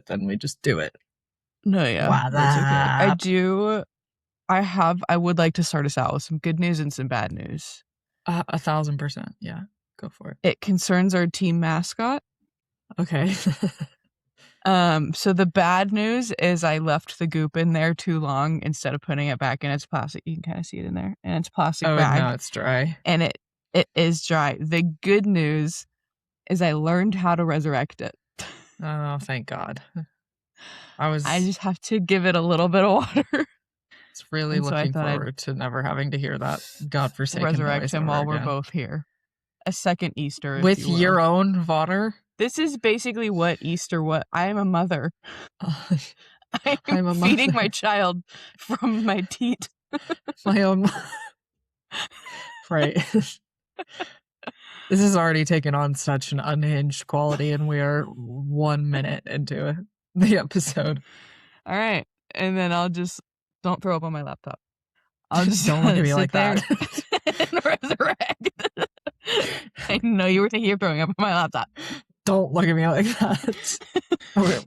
it, then we just do it. No, yeah, that's okay. I would like to start us out with some good news and some bad news. 1,000%. Yeah, go for it. It concerns our team mascot. Okay. So the bad news is I left the goop in there too long instead of putting it back in its plastic. You can kind of see it in there, and its plastic bag. Oh, no, it's dry. And it is dry. The good news is I learned how to resurrect it. Oh, thank God. I just have to give it a little bit of water. It's really looking forward to never having to hear that godforsaken resurrect noise him while again. we're both here. A second Easter, with your own water. This is basically what Easter was. I am a mother. I'm feeding my child from my teat. My own. Right. This has already taken on such an unhinged quality, and we are 1 minute into the episode. All right. And then I'll just don't throw up on my laptop. I'll just don't look at me like that. And resurrect. I know you were thinking of throwing up on my laptop. Don't look at me like that.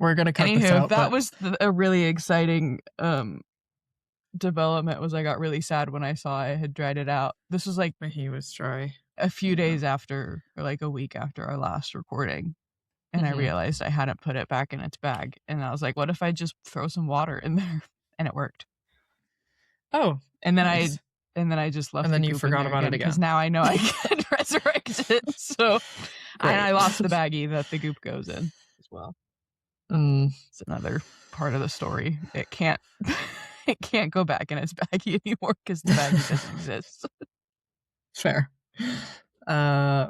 We're gonna cut this out. That was a really exciting development. Was I got really sad when I saw I had dried it out. This was like he was dry a few days after, or like a week after our last recording, and I realized I hadn't put it back in its bag, and I was like, what if I just throw some water in there? And it worked. Oh, and then nice. I just left. And then you forgot about it again because now I know I can resurrect it. So, and I lost the baggie that the goop goes in as well. It's another part of the story. It can't go back in its baggie anymore because the baggie doesn't exist. Fair. I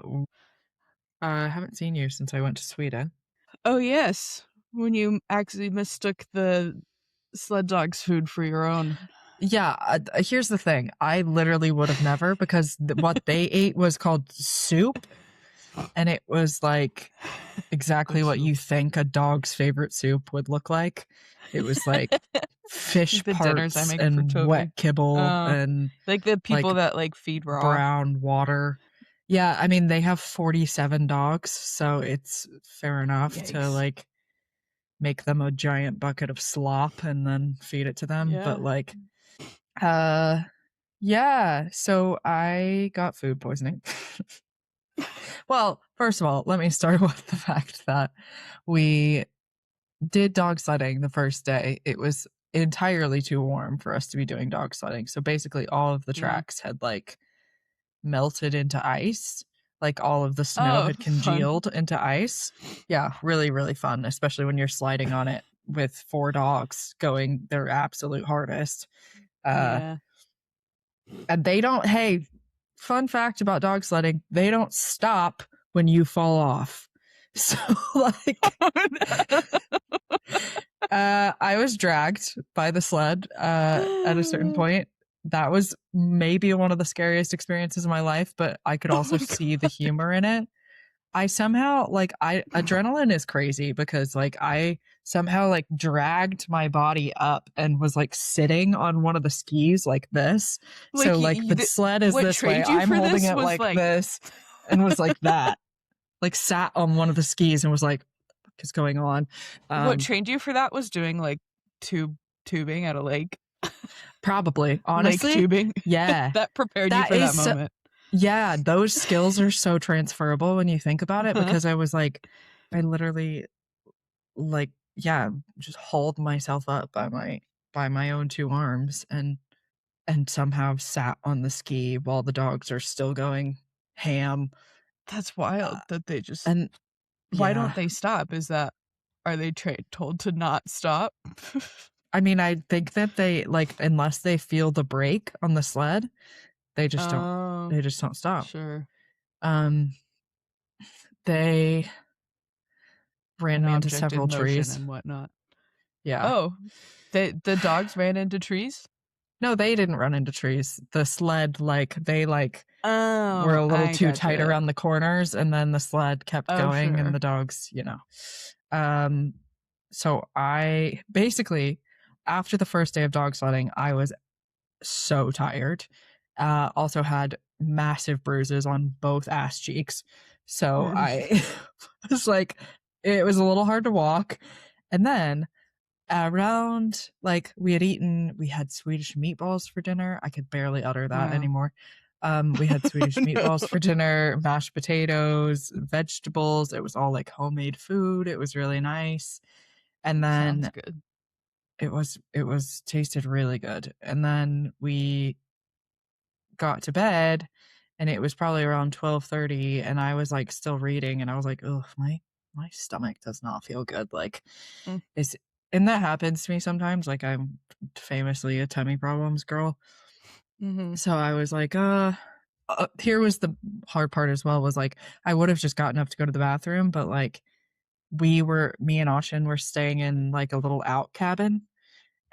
haven't seen you since I went to Sweden. Oh yes, when you actually mistook the sled dog's food for your own. Yeah, here's the thing. I literally would have never, because what they ate was called soup, and it was like exactly what you think a dog's favorite soup would look like. It was like fish parts and wet kibble and like the people that like feed raw brown water. Yeah, I mean they have 47 dogs, so it's fair enough to like make them a giant bucket of slop and then feed it to them. Yeah. But like yeah, so I got food poisoning. Well, first of all, let me start with the fact that we did dog sledding the first day. It was entirely too warm for us to be doing dog sledding. So basically all of the tracks had like melted into ice. Like all of the snow had congealed into ice. Yeah, really, really fun, especially when you're sliding on it with 4 dogs going their absolute hardest. And they don't, hey, fun fact about dog sledding, they don't stop when you fall off. So like I was dragged by the sled at a certain point. That was maybe one of the scariest experiences of my life, but I could also see the humor in it. I somehow adrenaline is crazy because like I somehow like dragged my body up and was like sitting on one of the skis like this. Like, so like the sled is this way. I'm holding it like this and was like that. Like sat on one of the skis and was like, what is going on? What trained you for that was doing like tubing at a lake. Probably, honestly. Lake tubing. Yeah. That prepared you for that moment. Yeah, those skills are so transferable when you think about it, because I was like, I literally like, yeah, just hold myself up by my own 2 arms and somehow sat on the ski while the dogs are still going ham. That's wild that they just why don't they stop? Are they told to not stop? I mean, I think that they like, unless they feel the brake on the sled, they just don't. They just don't stop. Sure. They ran into several trees and whatnot. Yeah. Oh, the dogs ran into trees? No, they didn't run into trees. The sled, they were a little too tight around the corners, and then the sled kept going, and the dogs, So I basically, after the first day of dog sledding, I was so tired. Also had massive bruises on both ass cheeks. So I was like, it was a little hard to walk. And then around, like, we had Swedish meatballs for dinner. I could barely utter that anymore. We had Swedish meatballs for dinner, mashed potatoes, vegetables. It was all like homemade food. It was really nice. And then Sounds good. it was tasted really good. And then we got to bed and it was probably around 12:30 and I was like still reading and I was like, "Oh, my stomach does not feel good." Like is and that happens to me sometimes. Like I'm famously a tummy problems girl. So I was like, here was the hard part as well was like I would have just gotten up to go to the bathroom, but like me and Oshin were staying in like a little out cabin.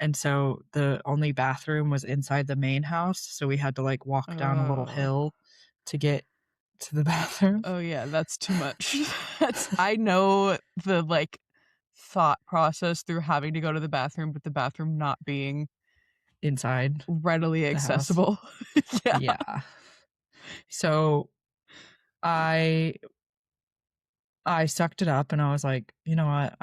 And so the only bathroom was inside the main house. So we had to like walk down a little hill to get to the bathroom. Oh yeah, that's too much. I know the like thought process through having to go to the bathroom, but the bathroom not being inside readily accessible. Yeah. So I sucked it up and I was like, you know what?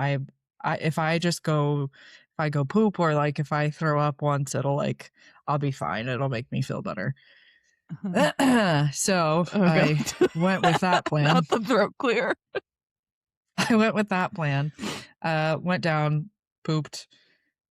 If I go poop or like if I throw up once, I'll be fine. It'll make me feel better. So I went with that plan. Not the throat clear. I went with that plan. Went down, pooped,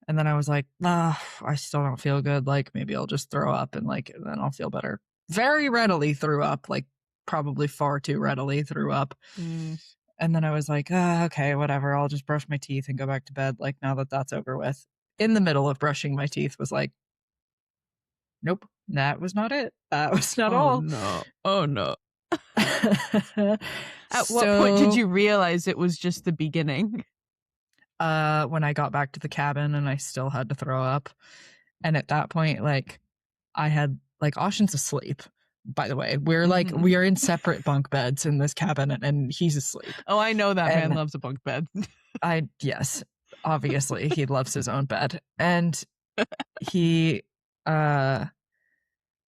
and then I was like, I still don't feel good. Like maybe I'll just throw up and then I'll feel better. Very readily threw up, like probably far too readily threw up. And then I was like, okay, whatever. I'll just brush my teeth and go back to bed. Like now that that's over with. In the middle of brushing my teeth was like, nope, that was not it. That was not all. No. Oh no. At what point did you realize it was just the beginning? When I got back to the cabin and I still had to throw up. And at that point, like I had like Oshin's asleep. By the way, we are in separate bunk beds in this cabin and he's asleep. Oh, I know that man loves a bunk bed. Yes, obviously he loves his own bed. And I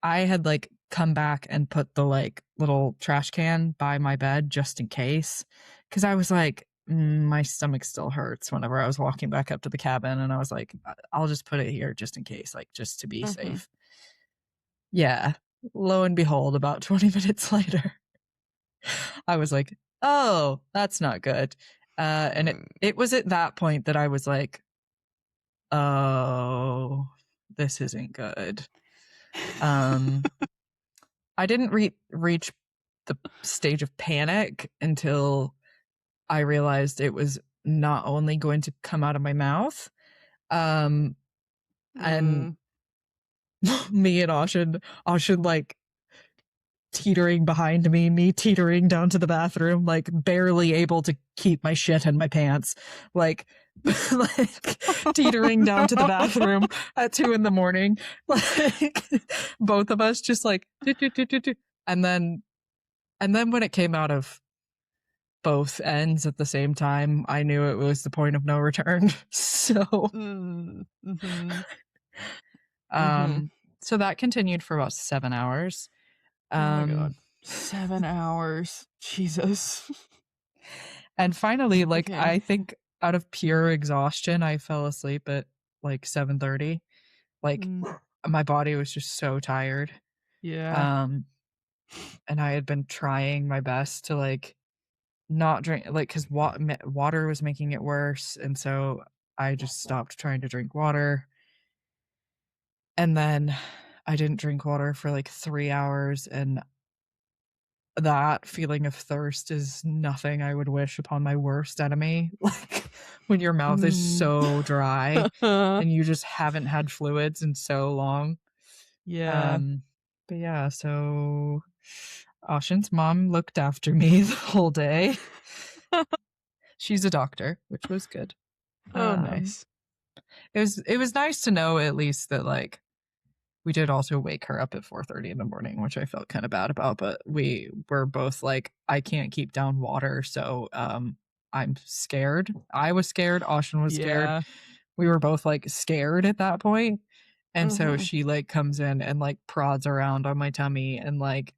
had like come back and put the like little trash can by my bed just in case. Cause I was like, my stomach still hurts whenever I was walking back up to the cabin. And I was like, I'll just put it here just in case, like just to be safe. Yeah. Lo and behold, about 20 minutes later, I was like, oh, that's not good. And it was at that point that I was like, oh, this isn't good. I didn't reach the stage of panic until I realized it was not only going to come out of my mouth, and me and Oshin like teetering behind me teetering down to the bathroom, like barely able to keep my shit in my pants, like teetering down to the bathroom at 2 a.m, like both of us just like and then when it came out of both ends at the same time, I knew it was the point of no return. So so that continued for about 7 hours. Oh my god. 7 hours. Jesus. And finally, like, I think out of pure exhaustion, I fell asleep at like 7:30. Like my body was just so tired. Yeah. And I had been trying my best to like not drink, like, because water was making it worse. And so I just stopped trying to drink water. And then I didn't drink water for like 3 hours. And that feeling of thirst is nothing I would wish upon my worst enemy. Like when your mouth is so dry and you just haven't had fluids in so long. Yeah. But yeah, so Oshin's mom looked after me the whole day. She's a doctor, which was good. Oh, nice. It was nice to know at least that like we did also wake her up at 4:30 in the morning, which I felt kind of bad about, but we were both like, I can't keep down water, so I'm scared. I was scared, Oshin was scared. We were both like scared at that point. And so she like comes in and like prods around on my tummy and like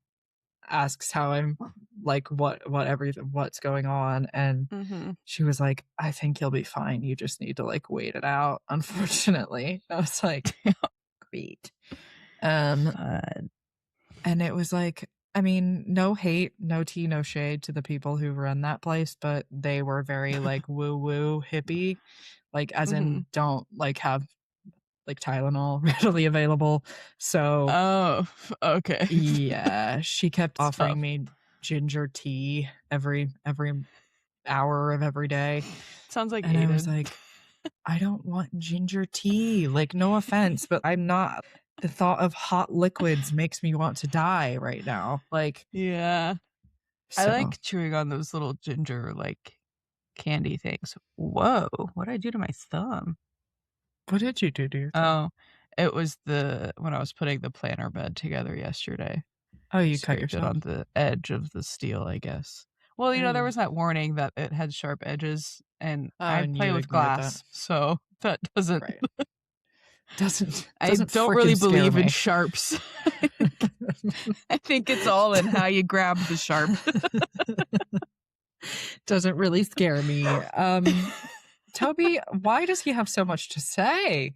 asks how I'm like, what's going on. And she was like, I think you'll be fine. You just need to like wait it out, unfortunately. I was like, great. And it was like, I mean, no hate, no tea, no shade to the people who run that place, but they were very like woo hippie, like as in don't like have like Tylenol readily available. So okay. yeah, she kept offering me ginger tea every hour of every day. Sounds like and Aiden. I was like, I don't want ginger tea. Like, no offense, but I'm not. The thought of hot liquids makes me want to die right now. Like, yeah. So. I like chewing on those little ginger like candy things. Whoa, what did I do to my thumb? What did you do to your thumb? Oh, it was when I was putting the planter bed together yesterday. Oh, you cut yourself? It on the edge of the steel, I guess. Well, you know, there was that warning that it had sharp edges, and I play with glass, so that doesn't... Right. doesn't I don't really believe in sharps. I think it's all in how you grab the sharp. Doesn't really scare me. Toby, why does he have so much to say?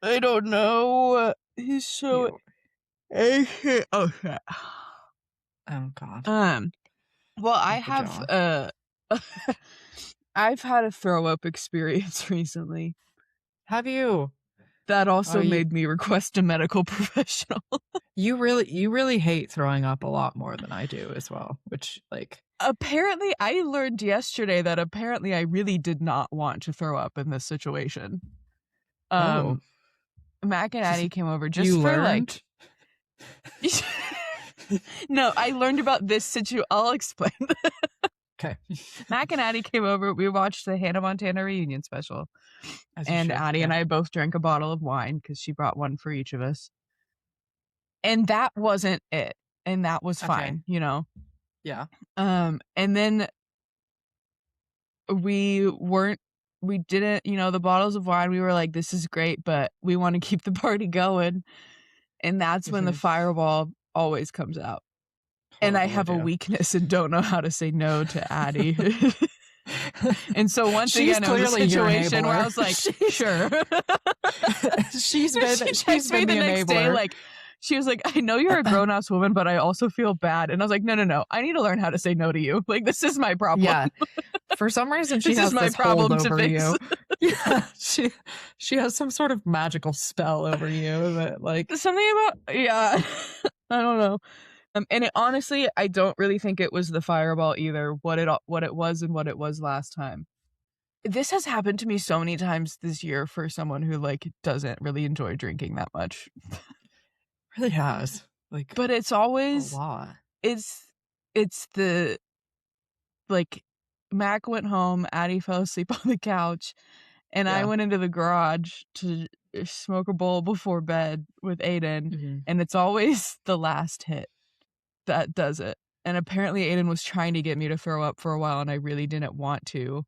I don't know. He's so... Oh, shit. Oh, God. Well, I have... I've had a throw-up experience recently. Have you? That also made me request a medical professional. You really hate throwing up a lot more than I do as well, which like... Apparently, I learned yesterday that apparently I really did not want to throw up in this situation. Mac and Addie came over just for learned? Like... No, I learned about this situation. I'll explain. Okay. Mac and Addie came over. We watched the Hannah Montana reunion special. And Addie and I both drank a bottle of wine because she brought one for each of us. And that wasn't it. And that was fine, you know? Yeah. And then we didn't, you know, the bottles of wine, we were like, this is great, but we want to keep the party going. And that's when the fireball always comes out. And I have a weakness and don't know how to say no to Addie. And so once again, it was a situation where I was like, sure. she's been the next day, like, she was like, I know you're a grown-ass woman, but I also feel bad. And I was like, no. I need to learn how to say no to you. Like, this is my problem. Yeah. For some reason, she has this hold over you. Yeah. She has some sort of magical spell over you that, like... Something about... Yeah. I don't know. And honestly, I don't really think it was the fireball either, what it was and what it was last time. This has happened to me so many times this year for someone who, like, doesn't really enjoy drinking that much. Really has. Like, but it's always... a lot. It's the... Like, Mac went home, Addie fell asleep on the couch, and I went into the garage to smoke a bowl before bed with Aiden, and it's always the last hit that does it. And apparently Aiden was trying to get me to throw up for a while, and I really didn't want to.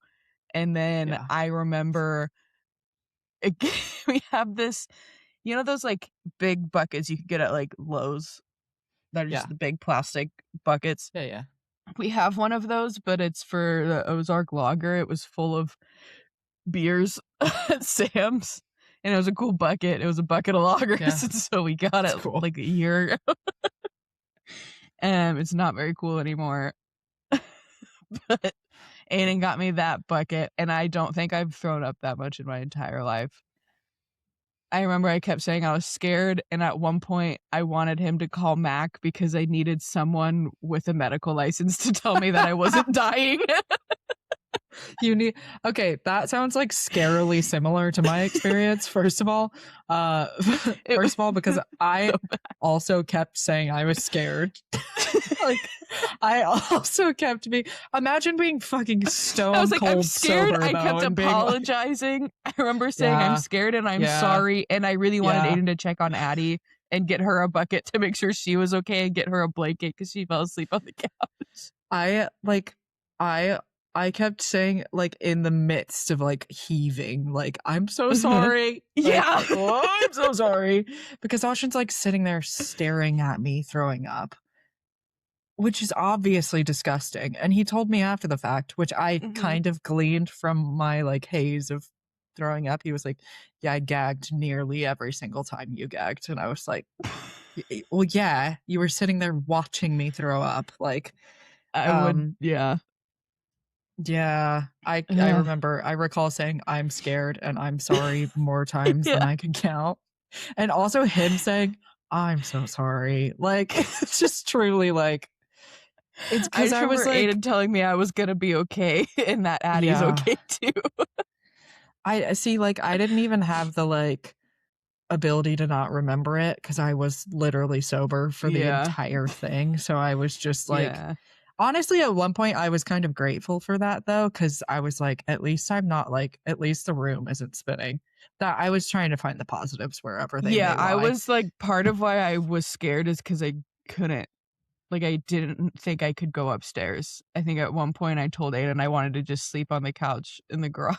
And then I remember we have this, you know, those like big buckets you could get at like Lowe's that are just the big plastic buckets. Yeah. We have one of those, but it's for the Ozark Lager. It was full of beers at Sam's, and it was a cool bucket. It was a bucket of lagers, and so we got it like a year ago. It's not very cool anymore. But Aiden got me that bucket, and I don't think I've thrown up that much in my entire life. I remember I kept saying I was scared, and at one point I wanted him to call Mac because I needed someone with a medical license to tell me that I wasn't dying. Okay, that sounds like scarily similar to my experience. First of all, because I also kept saying I was scared. Like, I also kept imagine being fucking stone I was like, cold I'm scared. sober. I kept apologizing. Like... I remember saying I'm scared and I'm sorry, and I really wanted Aiden to check on Addie and get her a bucket to make sure she was okay and get her a blanket because she fell asleep on the couch. I kept saying, like, in the midst of, like, heaving, like, I'm so sorry. Like, I'm so sorry. Because Ocean's, like, sitting there staring at me, throwing up. which is obviously disgusting. And he told me after the fact, which I kind of gleaned from my like haze of throwing up. He was like, yeah, I gagged nearly every single time you gagged. And I was like, well, yeah, you were sitting there watching me throw up. Like, I would, yeah. Yeah, I recall saying I'm scared and I'm sorry more times than I can count. And also him saying, I'm so sorry. Like, it's just truly like, it's because I was like, Aiden telling me I was going to be okay and that Addie's okay too. I see, like, I didn't even have the like ability to not remember it because I was literally sober for the entire thing. So I was just like, honestly, at one point I was kind of grateful for that though, because I was like, at least I'm not like, at least the room isn't spinning. That I was trying to find the positives wherever they may lie. I was like, part of why I was scared is because I couldn't, like, I didn't think I could go upstairs. I think at one point I told Aiden I wanted to just sleep on the couch in the garage.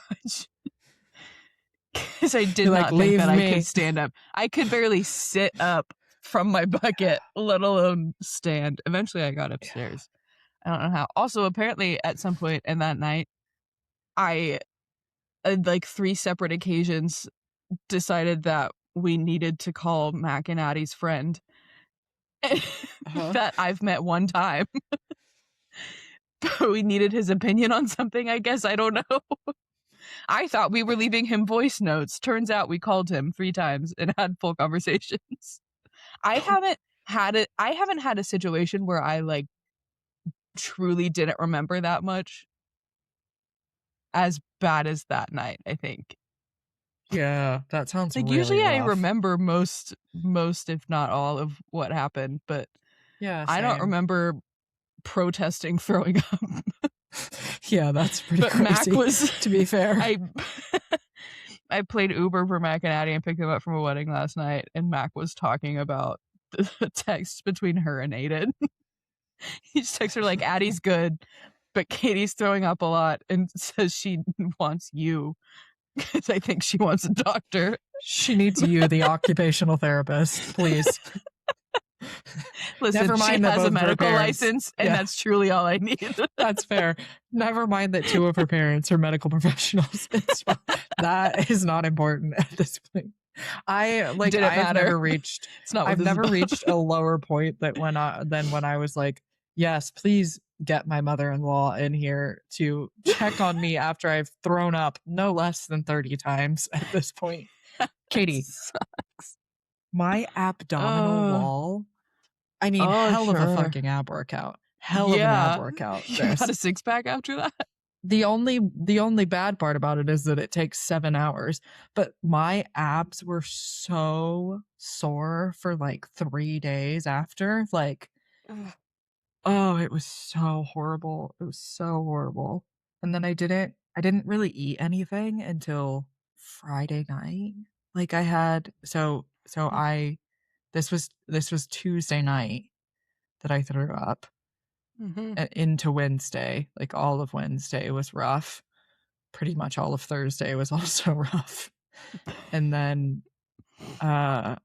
Because I did not think that I could stand up. I could barely sit up from my bucket, let alone stand. Eventually I got upstairs. I don't know how. Also, apparently at some point in that night, I, like 3 separate occasions, decided that we needed to call Mac and Addie's friend that I've met one time. But we needed his opinion on something, I guess. I don't know. I thought we were leaving him voice notes. Turns out we called him 3 times and had full conversations. I haven't had a situation where I like truly didn't remember that much as bad as that night, I think. Yeah, that sounds like really usually rough. I remember most if not all of what happened, but I don't remember protesting throwing up. Yeah, that's pretty but crazy. Mac was, to be fair. I played Uber for Mac and Addie and picked them up from a wedding last night, and Mac was talking about the text between her and Aiden. He just texts her like, Addie's good, but Katie's throwing up a lot and says she wants you because I think she wants a doctor. She needs you, the occupational therapist, please. Listen, never mind she has a medical license, and that's truly all I need. That's fair. Never mind that 2 of her parents are medical professionals. That is not important at this point. I've never reached. I've never reached a lower point than when I was like, yes, please get my mother-in-law in here to check on me after I've thrown up no less than 30 times at this point. Katie, sucks. My abdominal wall. I mean, hell of a fucking ab workout. Hell of an ab workout. You got a 6-pack after that? The only bad part about it is that it takes 7 hours. But my abs were so sore for like 3 days after. Like, oh, it was so horrible. It was so horrible. And then I didn't really eat anything until Friday night. Like I had this was Tuesday night that I threw up into Wednesday. Like all of Wednesday was rough. Pretty much all of Thursday was also rough. And then I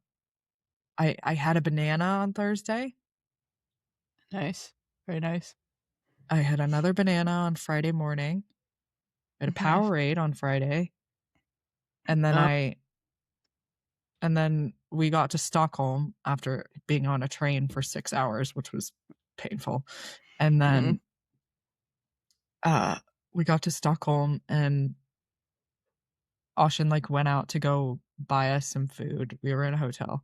had a banana on Thursday. Nice. Very nice. I had another banana on Friday morning. I had a Powerade on Friday. And then and then we got to Stockholm after being on a train for 6 hours, which was painful. And then we got to Stockholm and Oshin like went out to go buy us some food. We were in a hotel.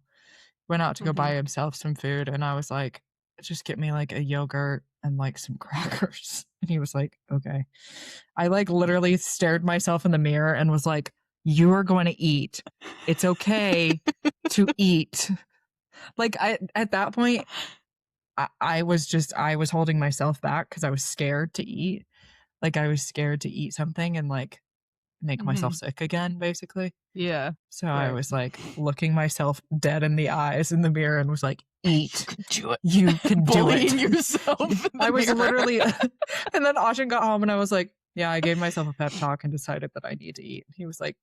Went out to go buy himself some food, and I was like, just get me like a yogurt and like some crackers. And he was like, okay. I like literally stared myself in the mirror and was like, you are going to eat. It's okay to eat. Like at that point, I was holding myself back because I was scared to eat. Like I was scared to eat something and like make myself sick again, basically. Yeah. So I was like looking myself dead in the eyes in the mirror and was like, eat. You can do it. Yourself. I was literally, and then Oshin got home and I was like, Yeah, I gave myself a pep talk and decided that I need to eat. He was like,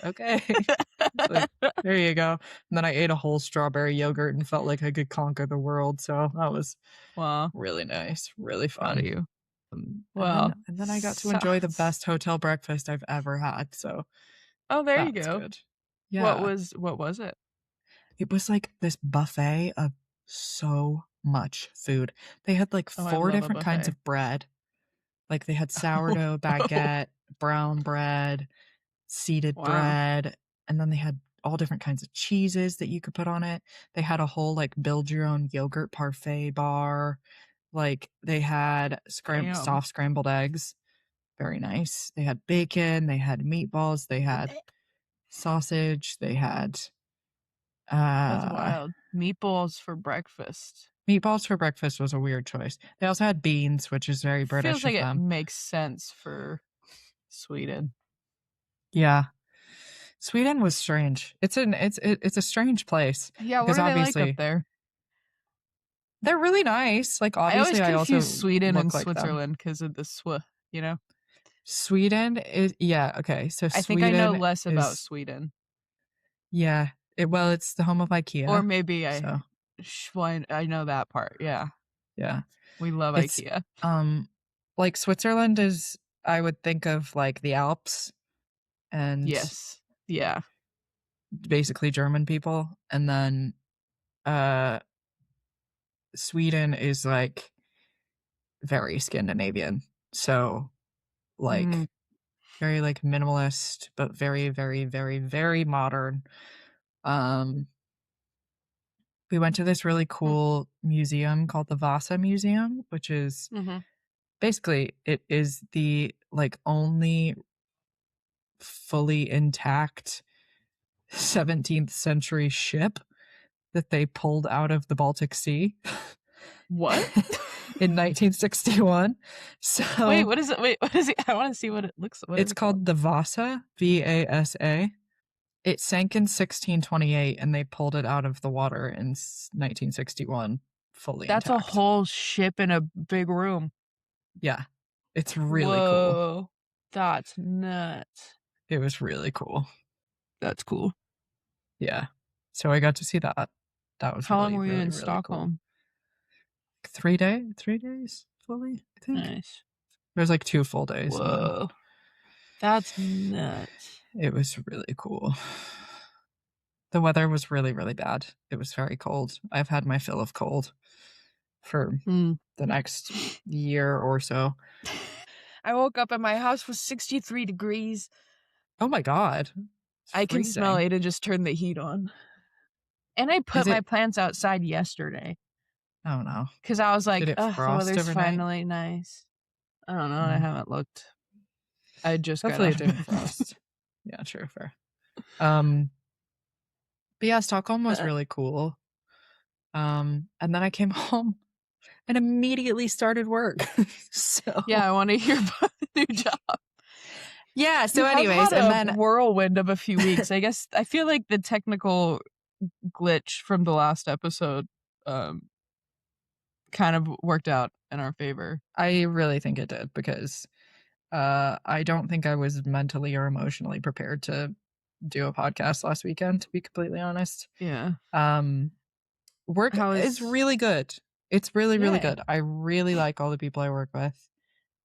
okay. It's like, there you go. And then I ate a whole strawberry yogurt and felt like I could conquer the world. So that was Wow. really nice, really Proud of fun. you. And Well, then I got to enjoy the best hotel breakfast I've ever had. So oh, there you that's go. good. What Yeah. was it? It was like this buffet of so much food. They had like Oh, I 4 love a different kinds buffet. of bread. Like they had Oh, sourdough, baguette, brown bread, seeded wow. bread, and then they had all different kinds of cheeses that you could put on it. They had a whole like build your own yogurt parfait bar. Like they had Damn. soft scrambled eggs. Very nice. They had bacon, they had meatballs, they had sausage, they had That's uh wild. Meatballs for breakfast. meatballs for breakfast was a weird choice. They also had beans, which is very Feels British like of it them. makes sense for Sweden. Yeah. Sweden was strange. It's a strange place Yeah, what because are they like up obviously there? they're really nice. Like I always obviously I confuse also Sweden and look like them. Switzerland because of the sw, you know? Sweden is yeah, okay. So I think I know Sweden less about is Sweden. yeah, well it's the home of Or IKEA. maybe So, I know that part. Yeah. yeah. We love It's IKEA. like Switzerland is I would think of like the Alps and Yes. Yeah. basically German people and then uh Sweden is like very Scandinavian. So Mm. like very like minimalist but very very very very modern. Um we went to this really cool museum called the Vasa Museum, which is Mm-hmm. basically it is the like only fully intact 17th century ship that they pulled out of the Baltic Sea What? in 1961. Wait, So what is it? Wait, what is it? I want to see what it looks. What is it's it called? called the Vasa, Vasa. It sank in 1628 and they pulled it out of the water in 1961 fully That's a intact. whole ship in a big room. Yeah. It's really cool. Whoa, that's nuts. It was really cool. That's cool. Yeah. So I got to see that. That was How long really, were you really, in really cool. Stockholm? 3 days fully, I think. Nice. There's like 2 full days and then Whoa, that's nuts. it was really cool. The weather was really, really bad. It was very cold. I've had my fill of cold for the next year or so. I woke up and my house was 63 degrees. Oh my god. It's I can smell freezing. it. It just turned the heat on. And I put Is my it plants outside yesterday oh no. because I was Did like, it ugh, the frost weather's overnight? finally nice. I don't know. I Mm. haven't looked. I just got Hopefully out it of didn't bed. frost. Yeah, true, fair. Um but yeah, Stockholm was really cool. And then I came home and immediately started work. So Yeah, I want to hear about the new job. yeah, You so have anyways, had and a then whirlwind of a few weeks. I guess I feel like the technical glitch from the last episode um kind of worked out in our favor. I really think it did because I don't think I was mentally or emotionally prepared to do a podcast last weekend, to be completely honest. Yeah. Work How is is really good. It's really, really Yay. good. I really like all the people I work with.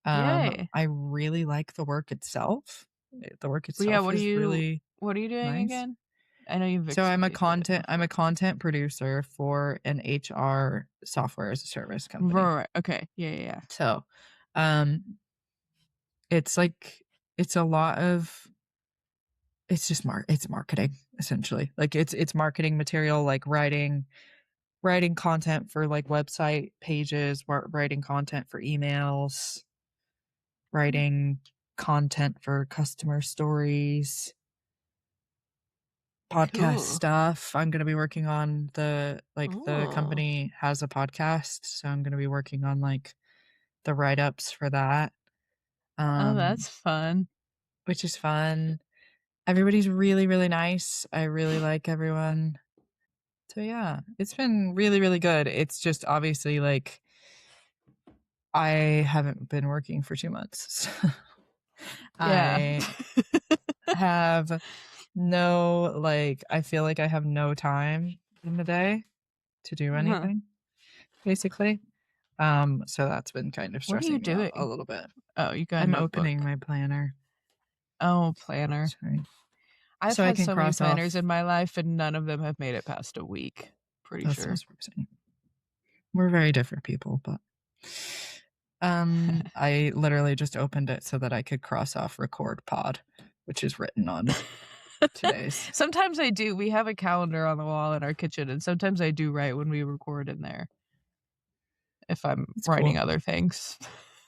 Yay. I really like the work itself. The work But yeah, itself is really what are you doing nice. again? I know you've So explained it I'm a before. content producer for an HR software as a service company. Right. Okay. Yeah, yeah, yeah. So, um it's like it's a lot of it's just it's marketing essentially. Like it's marketing material like writing content for like website pages, writing content for emails, writing content for customer stories, podcast Cool. stuff. I'm going to be working on the Oh. company has a podcast, so I'm going to be working on like the write-ups for that. Oh, Um that's fun. which is fun. Everybody's really really nice. I really like everyone. So yeah, it's been really really good. It's just obviously like I haven't been working for 2 months. Yeah. I have no, like, I feel like I have no time in the day to do anything, basically. So that's been kind of What are you stressing me out a doing? little bit. Oh, you got a I'm notebook. opening my planner. Oh, planner. Sorry. I've So I had can so many cross planners off. in my life, and none of them have made it past a week. Pretty That's sure. so we're very different people, but I literally just opened it so that I could cross off record pod, which is written on today's. Sometimes I do. We have a calendar on the wall in our kitchen, and sometimes I do write when we record in there. If I'm writing cool. other things.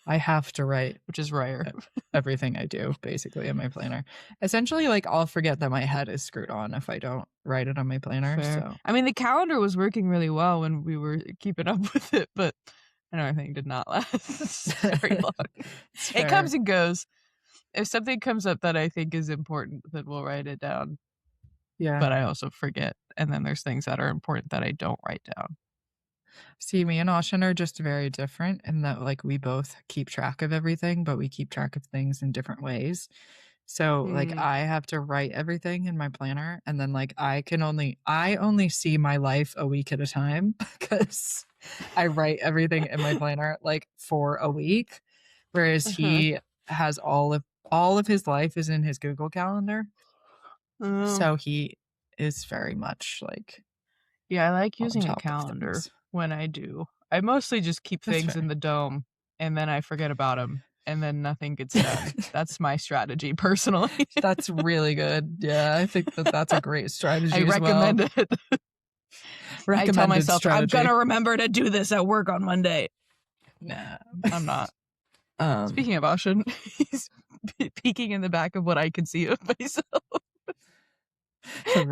I have to write, which is rare. Everything I do basically in my planner. Essentially, like, I'll forget that my head is screwed on if I don't write it on my planner. Fair. So I mean, the calendar was working really well when we were keeping up with it, but I know everything did not last very long. It comes and goes. If something comes up that I think is important, then we'll write it down. Yeah. But I also forget. And then there's things that are important that I don't write down. See, me and Austin are just very different in that, like, we both keep track of everything, but we keep track of things in different ways. So, like, I have to write everything in my planner, and then, like, I only see my life a week at a time because I write everything in my planner, like, for a week, whereas he has all of his life is in his Google Calendar. So he is very much like, yeah, I like using a calendar when I do. I mostly just keep things in the dome, and then I forget about them, and then nothing gets done. That's my strategy, personally. That's really good. Yeah, I think that's a great strategy. I recommend it. I tell myself, strategy. I'm gonna remember to do this at work on Monday. Nah, I'm not. Speaking of Austin, he's peeking in the back of what I can see of myself. The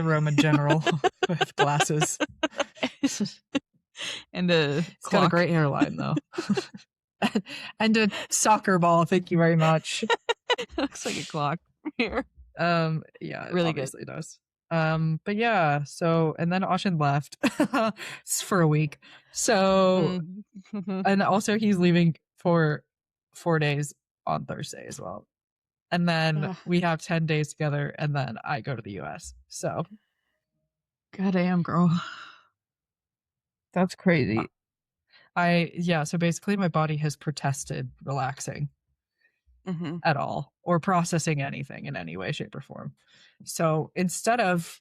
Roman general with glasses. And he's got a great hairline, though. And a soccer ball. Thank you very much. Looks like a clock here. Yeah, it really obviously does. But yeah, so, and then Austin left for a week. So, and also he's leaving for 4 days on Thursday as well. And then we have 10 days together, and then I go to the US. So, goddamn, girl. That's crazy. So basically my body has protested relaxing at all or processing anything in any way, shape, or form. So instead of,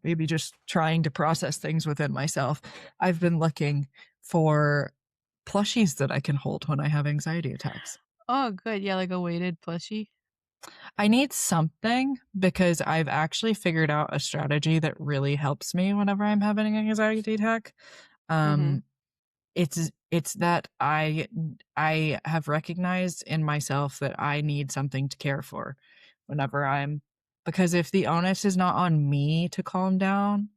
maybe just trying to process things within myself, I've been looking for plushies that I can hold when I have anxiety attacks. Oh, good. Yeah, like a weighted plushie. I need something because I've actually figured out a strategy that really helps me whenever I'm having an anxiety attack. It's that I have recognized in myself that I need something to care for whenever because if the onus is not on me to calm down,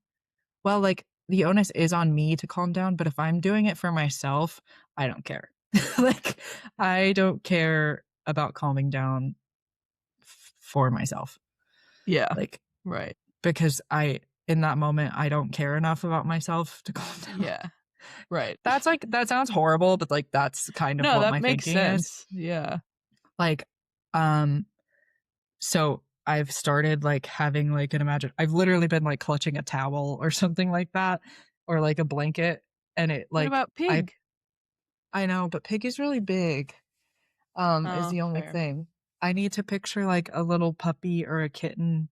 well, like, the onus is on me to calm down, but if I'm doing it for myself, I don't care. Like, I don't care about calming down for myself. Yeah. Like, right. Because in that moment, I don't care enough about myself to calm down. Yeah. Right. That sounds horrible, but, like, that's kind of what my thinking is. Yeah. Like, so I've started, like, having, like, I've literally been, like, clutching a towel or something like that, or, like, a blanket, and it, like... What about Pig? I know, but Pig is really big, is the only thing. I need to picture, like, a little puppy or a kitten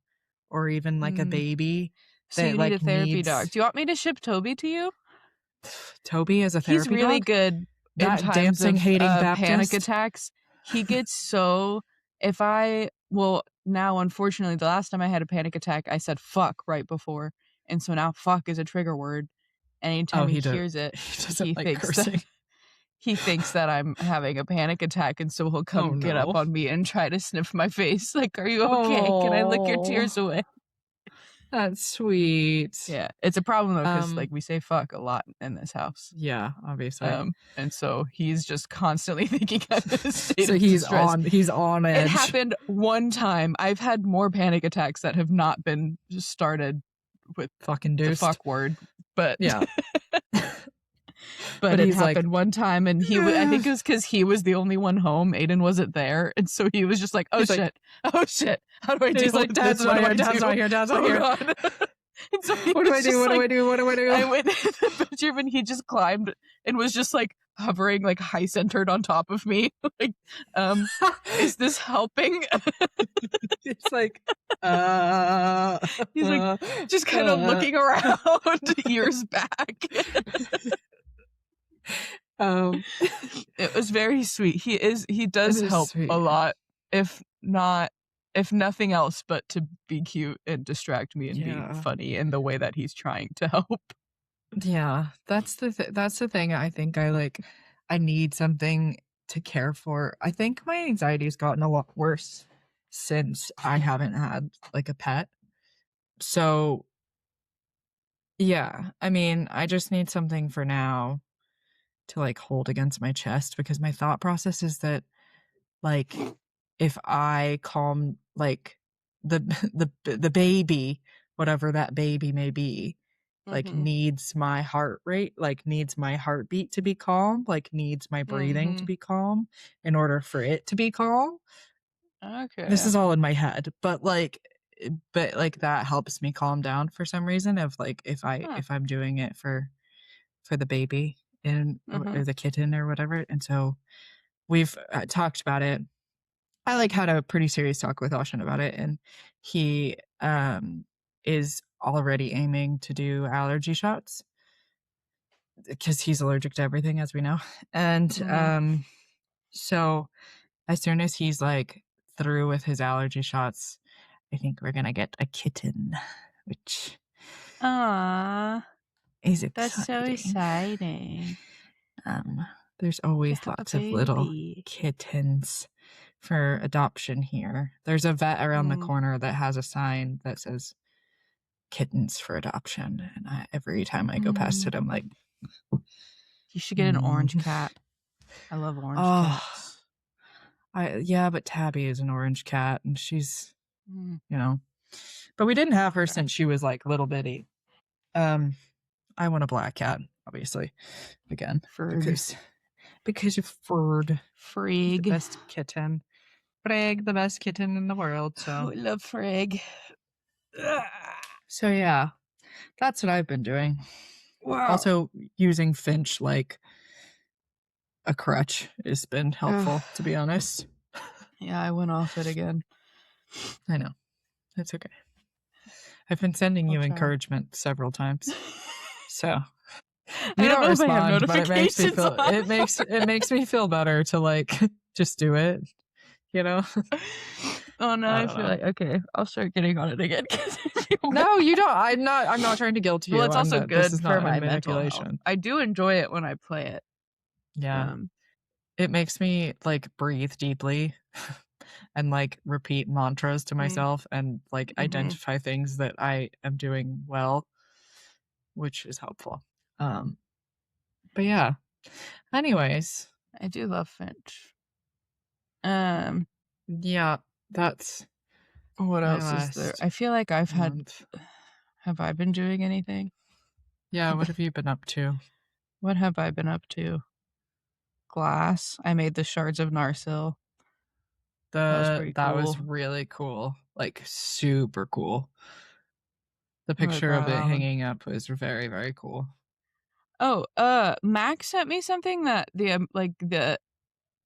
or even, like, a baby. So you need a therapy dog. Do you want me to ship Toby to you? Toby as a therapy dog? He's really good that in times dancing, of hating Baptist? panic attacks. He gets so... now, unfortunately, the last time I had a panic attack, I said fuck right before. And so now fuck is a trigger word. Anytime he hears it, he thinks that I'm having a panic attack, and so he'll come get up on me and try to sniff my face. Like, are you okay? Can I lick your tears away? That's sweet. Yeah, it's a problem though, because like we say fuck a lot in this house. Yeah, obviously. And so he's just constantly thinking I'm in a state so of he's distress. he's on edge. It happened one time. I've had more panic attacks that have not been started with fucking the fuck word, but yeah. But it happened one time, and I think it was because he was the only one home. Aiden wasn't there, and so he was just like, "Oh shit, oh shit, how do I do?" He's like, "Dad's not here, Dad's not here, Dad's not here." And so what do I do? What do I do? What do I do? I went in the bedroom, and he just climbed and was just like hovering, like high centered on top of me. Like, is this helping? It's like, he's like just kind of looking around, ears back. It was very sweet. He does help sweet. A lot, if nothing else, but to be cute and distract me and be funny in the way that he's trying to help. Yeah, that's the thing. I think I need something to care for. I think my anxiety's gotten a lot worse since I haven't had like a pet. So yeah, I mean, I just need something for now to like hold against my chest, because my thought process is that like if I calm like the baby, whatever that baby may be, like needs my heart rate, like needs my heartbeat to be calm, like needs my breathing to be calm in order for it to be calm. Okay. This is all in my head, but that helps me calm down for some reason, of like if I'm doing it for the baby and or the kitten or whatever. And so we've talked about it. I like had a pretty serious talk with Oshin about it, and he is already aiming to do allergy shots because he's allergic to everything, as we know. And so as soon as he's like through with his allergy shots, I think we're gonna get a kitten, which is exciting. That's so exciting. There's always lots of little kittens for adoption here. There's a vet around the corner that has a sign that says kittens for adoption, and every time I go past it, I'm like, you should get an orange cat. I love orange cats. Yeah, but Tabby is an orange cat, and she's but we didn't have her since she was like little bitty. I want a black cat, obviously, again, because of Ferd. Frigg, the best kitten. Frigg, the best kitten in the world. So I love Frigg. So yeah, that's what I've been doing. Wow. Also, using Finch like a crutch has been helpful, to be honest. Yeah, I went off it again. I know. It's okay. I've been sending you encouragement several times. So you don't respond, but it makes me feel better to like just do it, you know? Oh no, I feel like okay, I'll start getting on it again. No, you don't. I'm not trying to guilt you. Well, it's also good for my manipulation. Mental health. I do enjoy it when I play it. Yeah. It makes me like breathe deeply and like repeat mantras to myself and like identify things that I am doing well, which is helpful. But yeah. Anyways, I do love Finch. Yeah, that's what else is there? I feel like I've had. Have I been doing anything? Yeah, what have you been up to? What have I been up to? Glass. I made the shards of Narsil. That was really cool. Like super cool. The picture of it hanging up was very, very cool. Oh, Max sent me something that the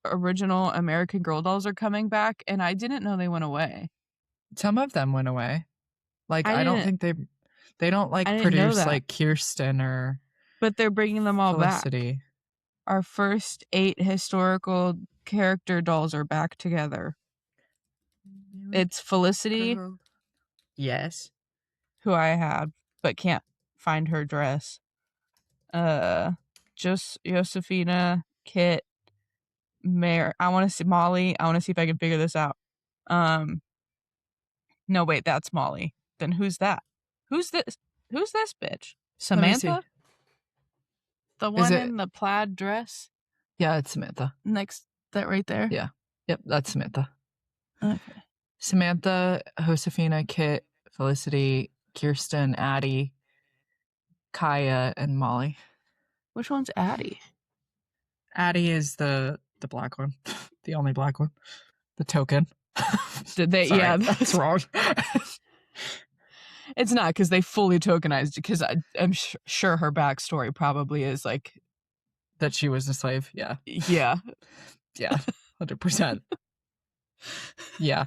original American Girl dolls are coming back, and I didn't know they went away. Some of them went away. Like I don't think they don't like produce like Kirsten or. But they're bringing them all Felicity. Back. Our first 8 historical character dolls are back together. It's Felicity. Yes. Who I had, but can't find her dress. Just Josefina, Kit, Mare. I want to see Molly. I want to see if I can figure this out. No, wait, that's Molly. Then who's that? Who's this? Who's this bitch? Samantha? The one in the plaid dress? Yeah, it's Samantha. Next, that right there? Yeah. Yep, that's Samantha. Okay. Samantha, Josefina, Kit, Felicity, Kirsten, Addie, Kaya, and Molly. Which one's Addie? Addie is the black one, the only black one, the token. Did they? Sorry, yeah, that's wrong. It's not because they fully tokenized. Because I'm sure her backstory probably is like that she was a slave. Yeah. Yeah. Yeah. 100%. Yeah.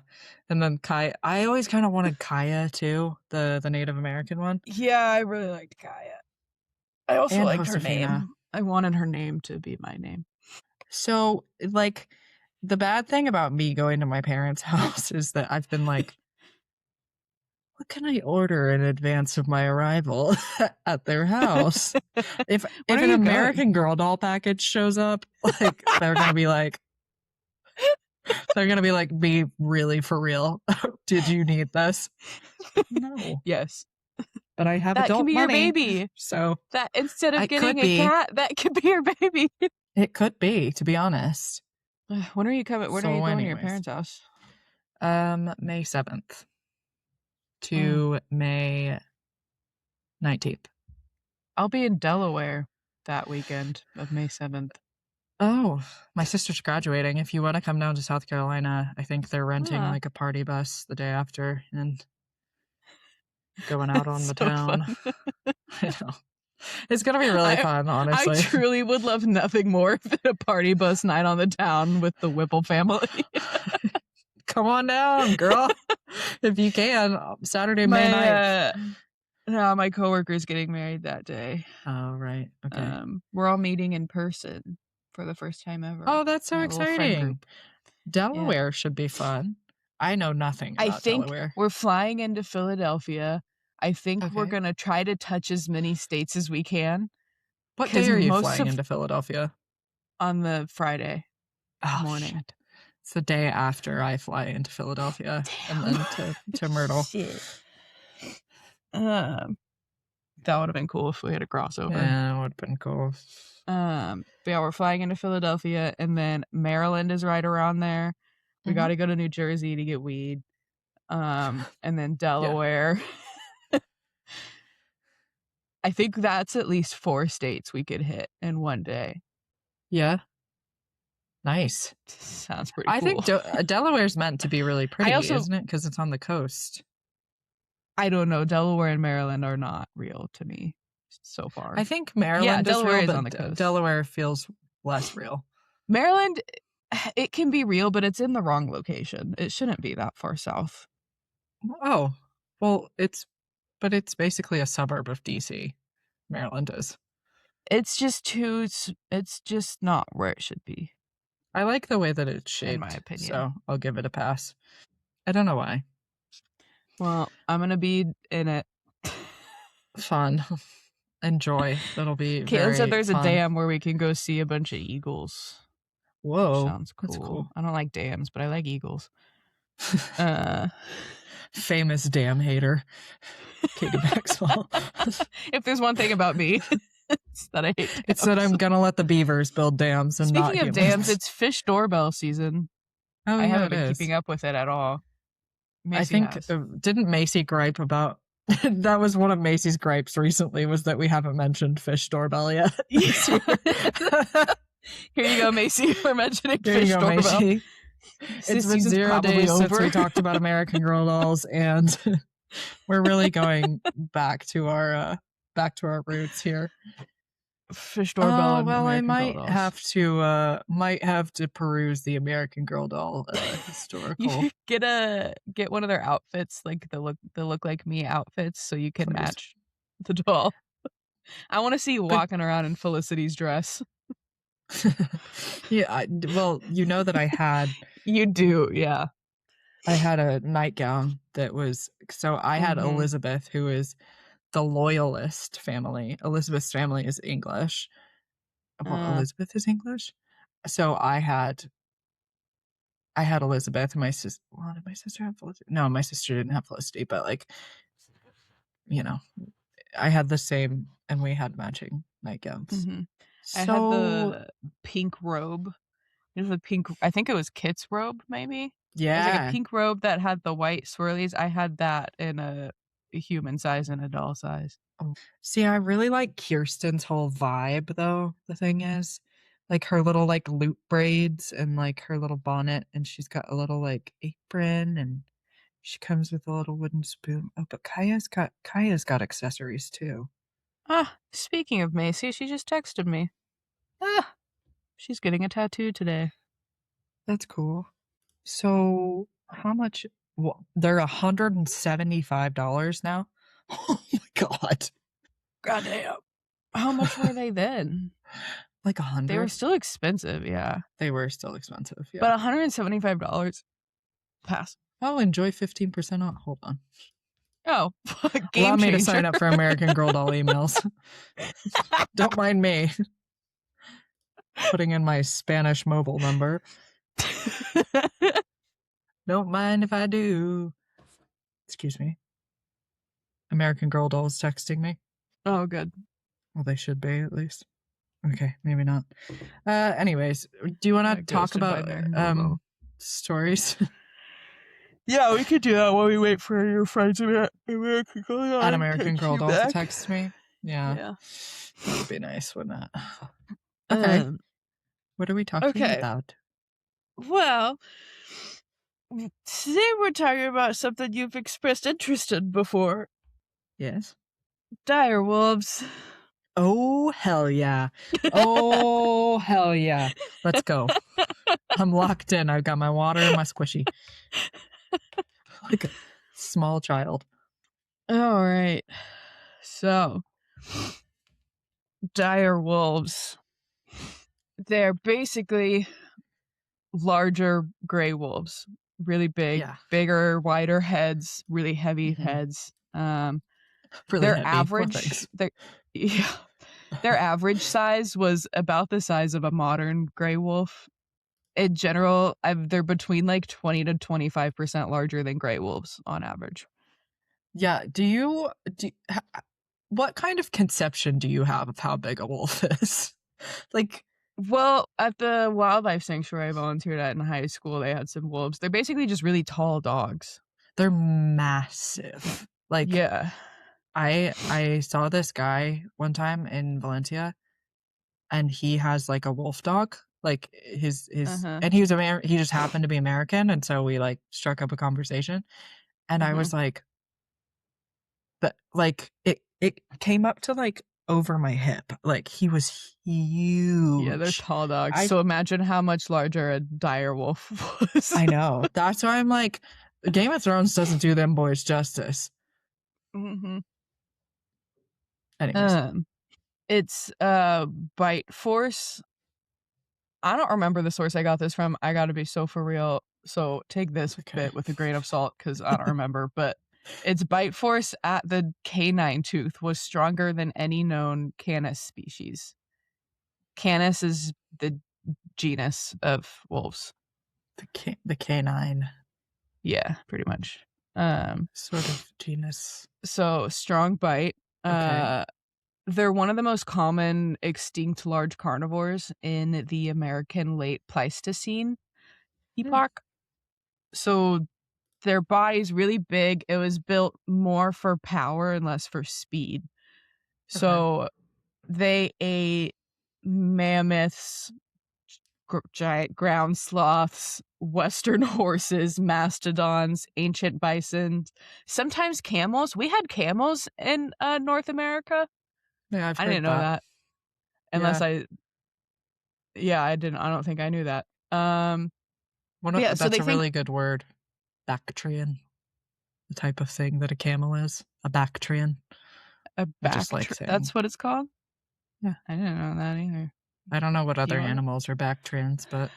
And then Kaya. I always kind of wanted Kaya too, the Native American one. Yeah, I really liked Kaya. I also And liked her Josefina. name. I wanted her name to be my name. So, like, the bad thing about me going to my parents' house is that I've been like, what can I order in advance of my arrival at their house? If an American Girl doll package shows up, like, they're gonna be like, be really for real. Did you need this? No. Yes. But I have that adult can be money, your baby. So that instead of getting a cat, that could be your baby. It could be, to be honest. When are you coming? When are you going to your parents' house? May 7th to May 19th. I'll be in Delaware that weekend of May 7th. Oh, my sister's graduating. If you want to come down to South Carolina, I think they're renting like a party bus the day after and going out on the town. I know. It's going to be really fun, honestly. I truly would love nothing more than a party bus night on the town with the Whipple family. Come on down, girl. If you can. Saturday, May 9th. No, my coworker's getting married that day. Oh, right. Okay. We're all meeting in person for the first time ever. Oh, that's so exciting. Delaware should be fun. I know nothing about Delaware. We're flying into Philadelphia. I think we're going to try to touch as many states as we can. What day are you flying into Philadelphia? On the Friday morning. Shit. It's the day after I fly into Philadelphia. Damn. And then to Myrtle. Shit. That would have been cool if we had a crossover. Yeah, it would have been cool. But yeah, we're flying into Philadelphia, and then Maryland is right around there. We got to go to New Jersey to get weed. And then Delaware. I think that's at least 4 states we could hit in one day. Yeah. Nice. Sounds pretty cool. I think Delaware's meant to be really pretty, isn't it? Because it's on the coast. I don't know. Delaware and Maryland are not real to me so far. I think Maryland Delaware is real, on the coast. Delaware feels less real. Maryland, it can be real, but it's in the wrong location. It shouldn't be that far south. Oh, well, it's basically a suburb of DC. Maryland is. It's just not where it should be. I like the way that it's shaped, in my opinion. So I'll give it a pass. I don't know why. Well, I'm going to be in it. Fun. Enjoy. That'll be Caitlin said there's fun. a dam where we can go see a bunch of eagles. Whoa. Sounds cool. That's cool. I don't like dams, but I like eagles. Famous dam hater. Katie Maxwell. If there's one thing about me, it's that I hate dams. It's that I'm going to let the beavers build dams. And Speaking of dams, it's fish doorbell season. Oh, I haven't been keeping up with it at all. Macy I think, didn't Macy gripe about, that was one of Macy's gripes recently, was that we haven't mentioned fish doorbell yet. Here you go, Macy. We're mentioning fish doorbell. Macy. It's been 0 days since we talked about American Girl dolls, and we're really going back to our roots here. Fish doorbell. Oh well, I might have to peruse the American Girl doll historical. You get one of their outfits, like the look like me outfits, so you can match the doll. I want to see you walking around in Felicity's dress. Yeah, well, you know that I had. You do, yeah. I had a nightgown that was I had Elizabeth, who is the Loyalist family. Elizabeth's family is English. Well, Elizabeth is English. So I had Elizabeth, and my sister. Well, did my sister have Felicity? No, my sister didn't have Felicity, but I had the same, and we had matching nightgowns. Mm-hmm. I had the pink robe. It was a pink. I think it was Kit's robe, maybe. Yeah, it was like a pink robe that had the white swirlies. I had that in a human size and a doll size. See, I really like Kirsten's whole vibe, though. The thing is, like her little like loop braids and like her little bonnet, and she's got a little like apron, and she comes with a little wooden spoon. Oh, but Kaya's got accessories too. Speaking of Macy, she just texted me. She's getting a tattoo today. That's cool. So how much? Well, they're $175 now. Oh my god! Goddamn. How much were they then? Like 100. They were still expensive, yeah. They were still expensive, yeah. But $175. Pass. Oh, enjoy 15% off. Hold on. Oh, game Allow me to sign up for American Girl doll emails. Don't mind me. Putting in my Spanish mobile number. Don't mind if I do. Excuse me. American Girl doll is texting me. Oh, good. Well, they should be, at least. Okay, maybe not. Anyways, do you want to talk about stories? Yeah, we could do that while we wait for your friends at American Girl doll. An American Girl doll to text me? Yeah. That would be nice, wouldn't it? Okay. What are we talking about? Well, today we're talking about something you've expressed interest in before. Yes. Dire wolves. Oh, hell yeah. Oh, hell yeah. Let's go. I'm locked in. I've got my water and my squishy. Like a small child. All right. So, dire wolves. They're basically larger gray wolves. Really big, bigger, wider heads, really heavy heads. Really their heavy. average their average size was about the size of a modern gray wolf. In general, they're between like 20 to 25% larger than gray wolves on average. Yeah. What kind of conception do you have of how big a wolf is? Like, well, at the wildlife sanctuary I volunteered at in high school, they had some wolves. They're basically just really tall dogs. They're massive. Like, yeah. I saw this guy one time in Valencia, and he has like a wolf dog. Like his and he was he just happened to be American, and so we like struck up a conversation, and I was like, but like it came up to like over my hip. Like he was huge. Yeah, they're tall dogs. So imagine how much larger a dire wolf was. I know. That's why I'm like, Game of Thrones doesn't do them boys justice. Anyways. It's bite force. I don't remember the source I got this from. I gotta be so for real. So take this bit with a grain of salt because I don't remember. But its bite force at the canine tooth was stronger than any known Canis species. Canis is the genus of wolves. The canine. Yeah, pretty much. Sort of genus. So strong bite. Okay. They're one of the most common extinct large carnivores in the American late Pleistocene epoch. So their body's really big. It was built more for power and less for speed. So they ate mammoths, giant ground sloths, western horses, mastodons, ancient bison, sometimes camels. We had camels in North America. Yeah, I didn't know that. Unless I didn't. I don't think I knew that. That's a really good word. Bactrian. The type of thing that a camel is. A Bactrian. That's what it's called? Yeah. I didn't know that either. I don't know what other animals are Bactrians, but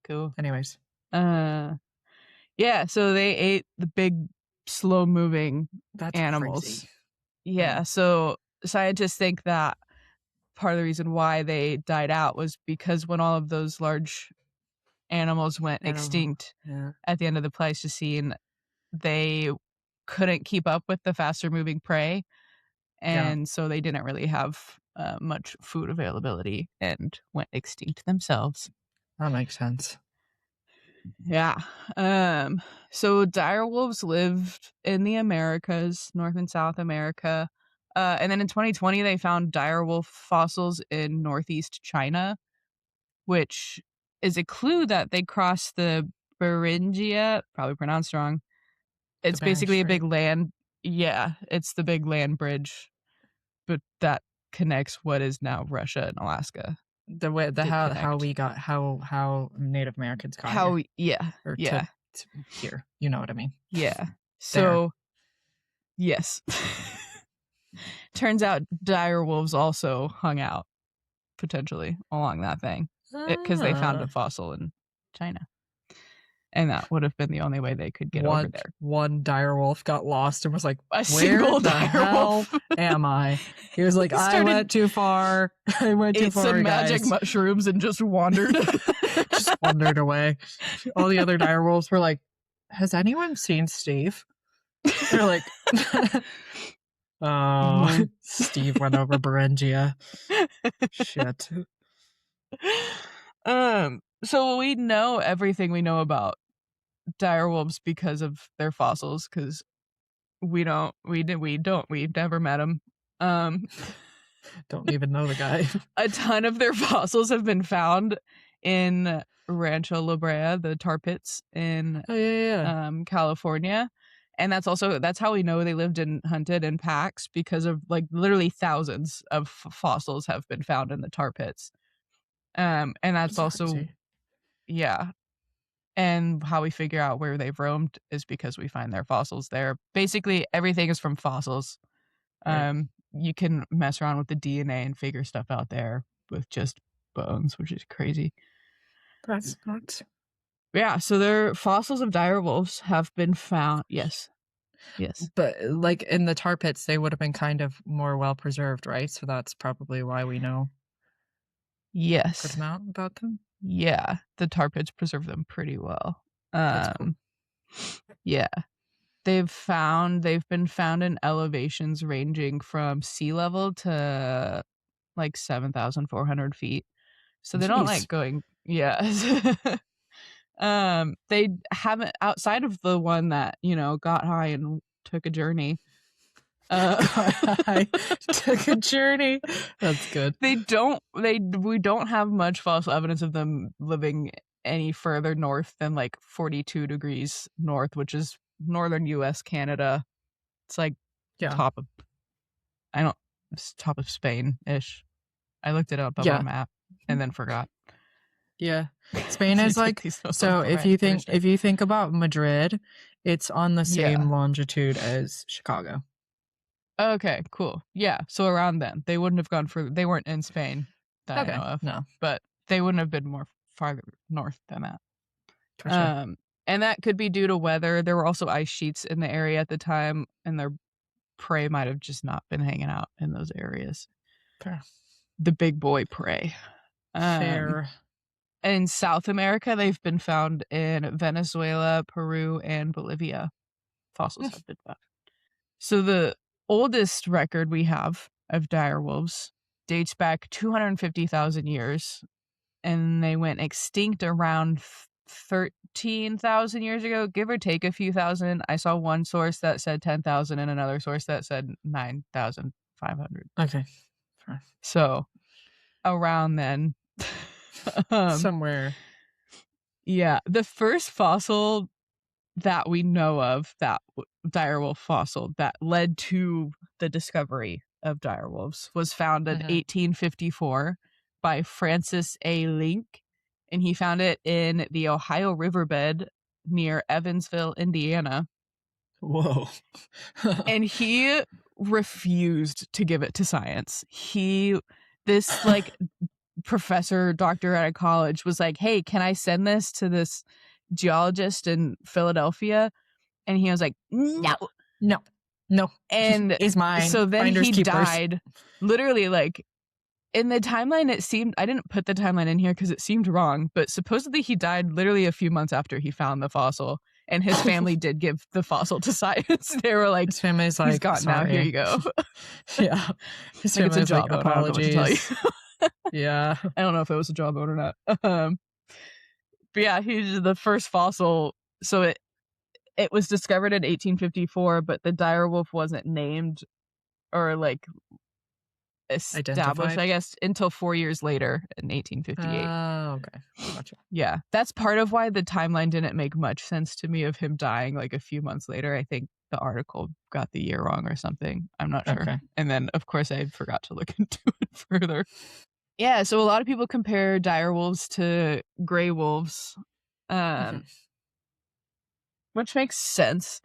cool. Anyways. Yeah, so they ate the big, slow-moving animals. Crazy. Yeah, so scientists think that part of the reason why they died out was because when all of those large animals went extinct at the end of the Pleistocene, they couldn't keep up with the faster moving prey, and so they didn't really have much food availability and went extinct themselves. That makes sense. Yeah. So dire wolves lived in the Americas, North and South America. And then in 2020, they found direwolf fossils in northeast China, which is a clue that they crossed the Beringia, probably pronounced wrong. It's basically a big land. Yeah, it's the big land bridge, but that connects what is now Russia and Alaska. The way how we got how Native Americans got here. To here. You know what I mean? Yeah. So yes. Turns out dire wolves also hung out potentially along that thing because they found a fossil in China. And that would have been the only way they could get over there. One dire wolf got lost and was like, where the hell am I? He was like, I went too far. I went too far, some magic mushrooms and just wandered. Just wandered away. All the other dire wolves were like, has anyone seen Steve? They're like, oh, Steve went over Beringia. Shit. So we know everything we know about direwolves because of their fossils, because we've never met them. Don't even know the guy. A ton of their fossils have been found in Rancho La Brea, the tar pits in California. And that's how we know they lived and hunted in packs, because of like literally thousands of fossils have been found in the tar pits. And that's also crazy. Yeah. And how we figure out where they've roamed is because we find their fossils there. Basically, everything is from fossils. Right. You can mess around with the DNA and figure stuff out there with just bones, which is crazy. That's not. Yeah, so their fossils of direwolves have been found. Yes. But like in the tar pits, they would have been kind of more well preserved, right? So that's probably why we know. Yes. Good amount about them. Yeah, the tar pits preserve them pretty well. Cool. Yeah. They've been found in elevations ranging from sea level to like 7,400 feet. So they don't like going. Yeah. They haven't, outside of the one that, got high and took a journey. Took a journey. That's good. We don't have much fossil evidence of them living any further north than like 42 degrees north, which is northern US, Canada. It's like top of Spain-ish. I looked it up on a map and then forgot. Yeah. Spain is like, so if you think about Madrid, it's on the same longitude as Chicago. Okay, cool. Yeah, so around then. They wouldn't have gone further. They weren't in Spain that I know of. No. But they wouldn't have been more farther north than that. For sure. And that could be due to weather. There were also ice sheets in the area at the time, and their prey might have just not been hanging out in those areas. Fair. The big boy prey. Fair. In South America, they've been found in Venezuela, Peru, and Bolivia. Fossils have been found. So the oldest record we have of direwolves dates back 250,000 years, and they went extinct around 13,000 years ago, give or take a few thousand. I saw one source that said 10,000 and another source that said 9,500. Okay. So around then. Somewhere. Yeah. The first fossil that we know of, that direwolf fossil that led to the discovery of direwolves, was found in 1854 by Francis A. Link, and he found it in the Ohio riverbed near Evansville, Indiana. Whoa. And he refused to give it to science. Professor, doctor at a college was like, hey, can I send this to this geologist in Philadelphia? And he was like, no. And it's mine. So then he died. Literally, like, in the timeline, it seemed, I didn't put the timeline in here because it seemed wrong, but supposedly he died literally a few months after he found the fossil, and his family did give the fossil to science. They were like, his family's like, he's gone now, here you go. Yeah. His family's like, it's a job, like, apologies. I don't know what to tell you. Yeah. I don't know if it was a jawbone or not. But yeah, he's the first fossil. So it was discovered in 1854, but the direwolf wasn't named or like established, I guess, until 4 years later in 1858. Oh, okay. Gotcha. Yeah, that's part of why the timeline didn't make much sense to me of him dying like a few months later. I think the article got the year wrong or something. I'm not sure. Okay. And then, of course, I forgot to look into it further. Yeah, so a lot of people compare dire wolves to gray wolves, which makes sense.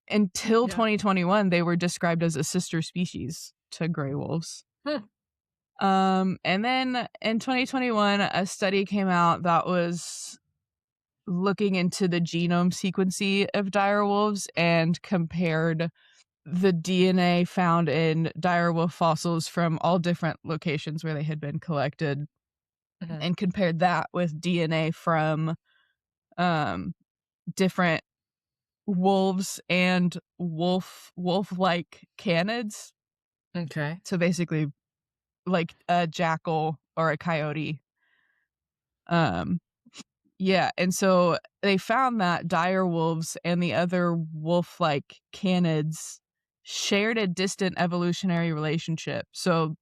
Until 2021, they were described as a sister species to gray wolves. And then in 2021, a study came out that was looking into the genome sequencing of dire wolves and compared the DNA found in dire wolf fossils from all different locations where they had been collected, and compared that with DNA from different wolves and wolf-like canids. Okay. So basically like a jackal or a coyote. Yeah, and so they found that dire wolves and the other wolf-like canids shared a distant evolutionary relationship. So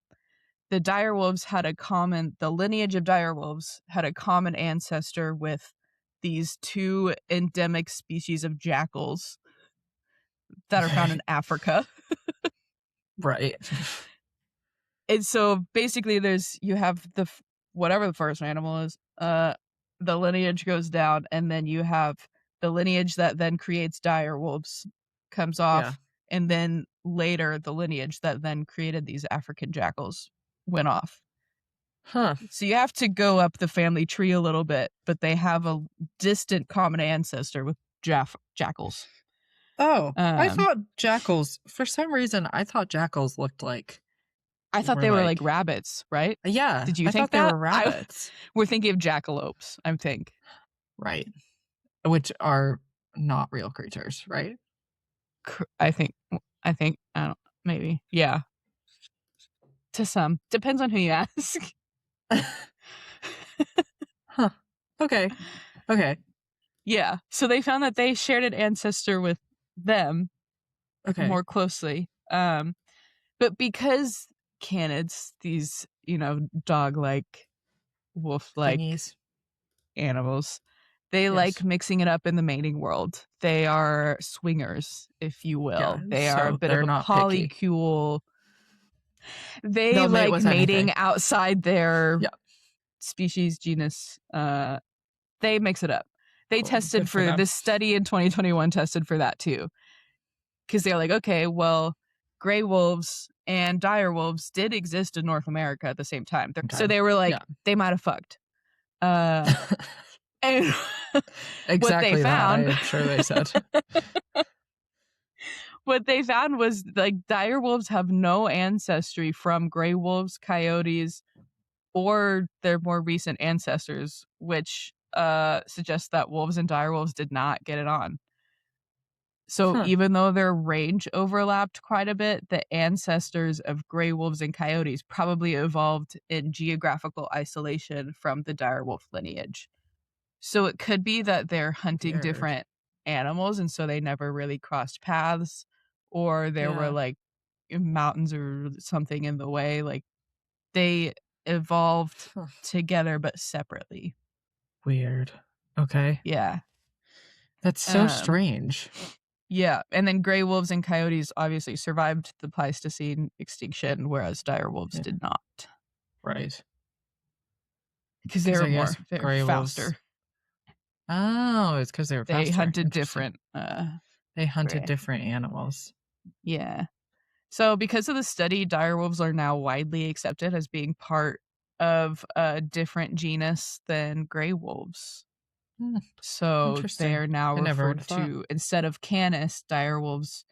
the lineage of dire wolves had a common ancestor with these two endemic species of jackals that are found in Africa. Right. And so basically you have whatever the first animal is, the lineage goes down, and then you have the lineage that then creates dire wolves comes off, and then later the lineage that then created these African jackals went off. So you have to go up the family tree a little bit, but they have a distant common ancestor with jackals. Oh, I thought jackals, for some reason, I thought jackals looked like... I thought they were like rabbits, right? Yeah. Did you think they were rabbits? We're thinking of jackalopes, I think. Right. Which are not real creatures, right? I think, I don't, maybe. Yeah. To some. Depends on who you ask. Okay. Yeah. So they found that they shared an ancestor with them more closely. But because canids, these, dog-like, wolf-like animals, they like mixing it up in the mating world. They are swingers, if you will. They are a bit of a polycule. They like mating outside their species, genus. They mix it up. They tested for this study in 2021, tested for that too. Because they're like, okay, well, gray wolves and dire wolves did exist in North America at the same time. So they were like, they might have fucked. And exactly what they found, I'm sure they said. What they found was like dire wolves have no ancestry from gray wolves, coyotes, or their more recent ancestors, which suggests that wolves and dire wolves did not get it on. So even though their range overlapped quite a bit, the ancestors of gray wolves and coyotes probably evolved in geographical isolation from the dire wolf lineage. So it could be that they're hunting different animals, and so they never really crossed paths, or there were like mountains or something in the way. Like they evolved together but separately. Weird. Okay. Yeah. That's so strange. Yeah, and then gray wolves and coyotes obviously survived the Pleistocene extinction, whereas dire wolves did not. Right. Because they were they're faster. Oh, it's because they were faster. They hunted different. They hunted different animals. Yeah. So because of the study, dire wolves are now widely accepted as being part of a different genus than gray wolves. So they are now referred to, instead of canis, dire wolves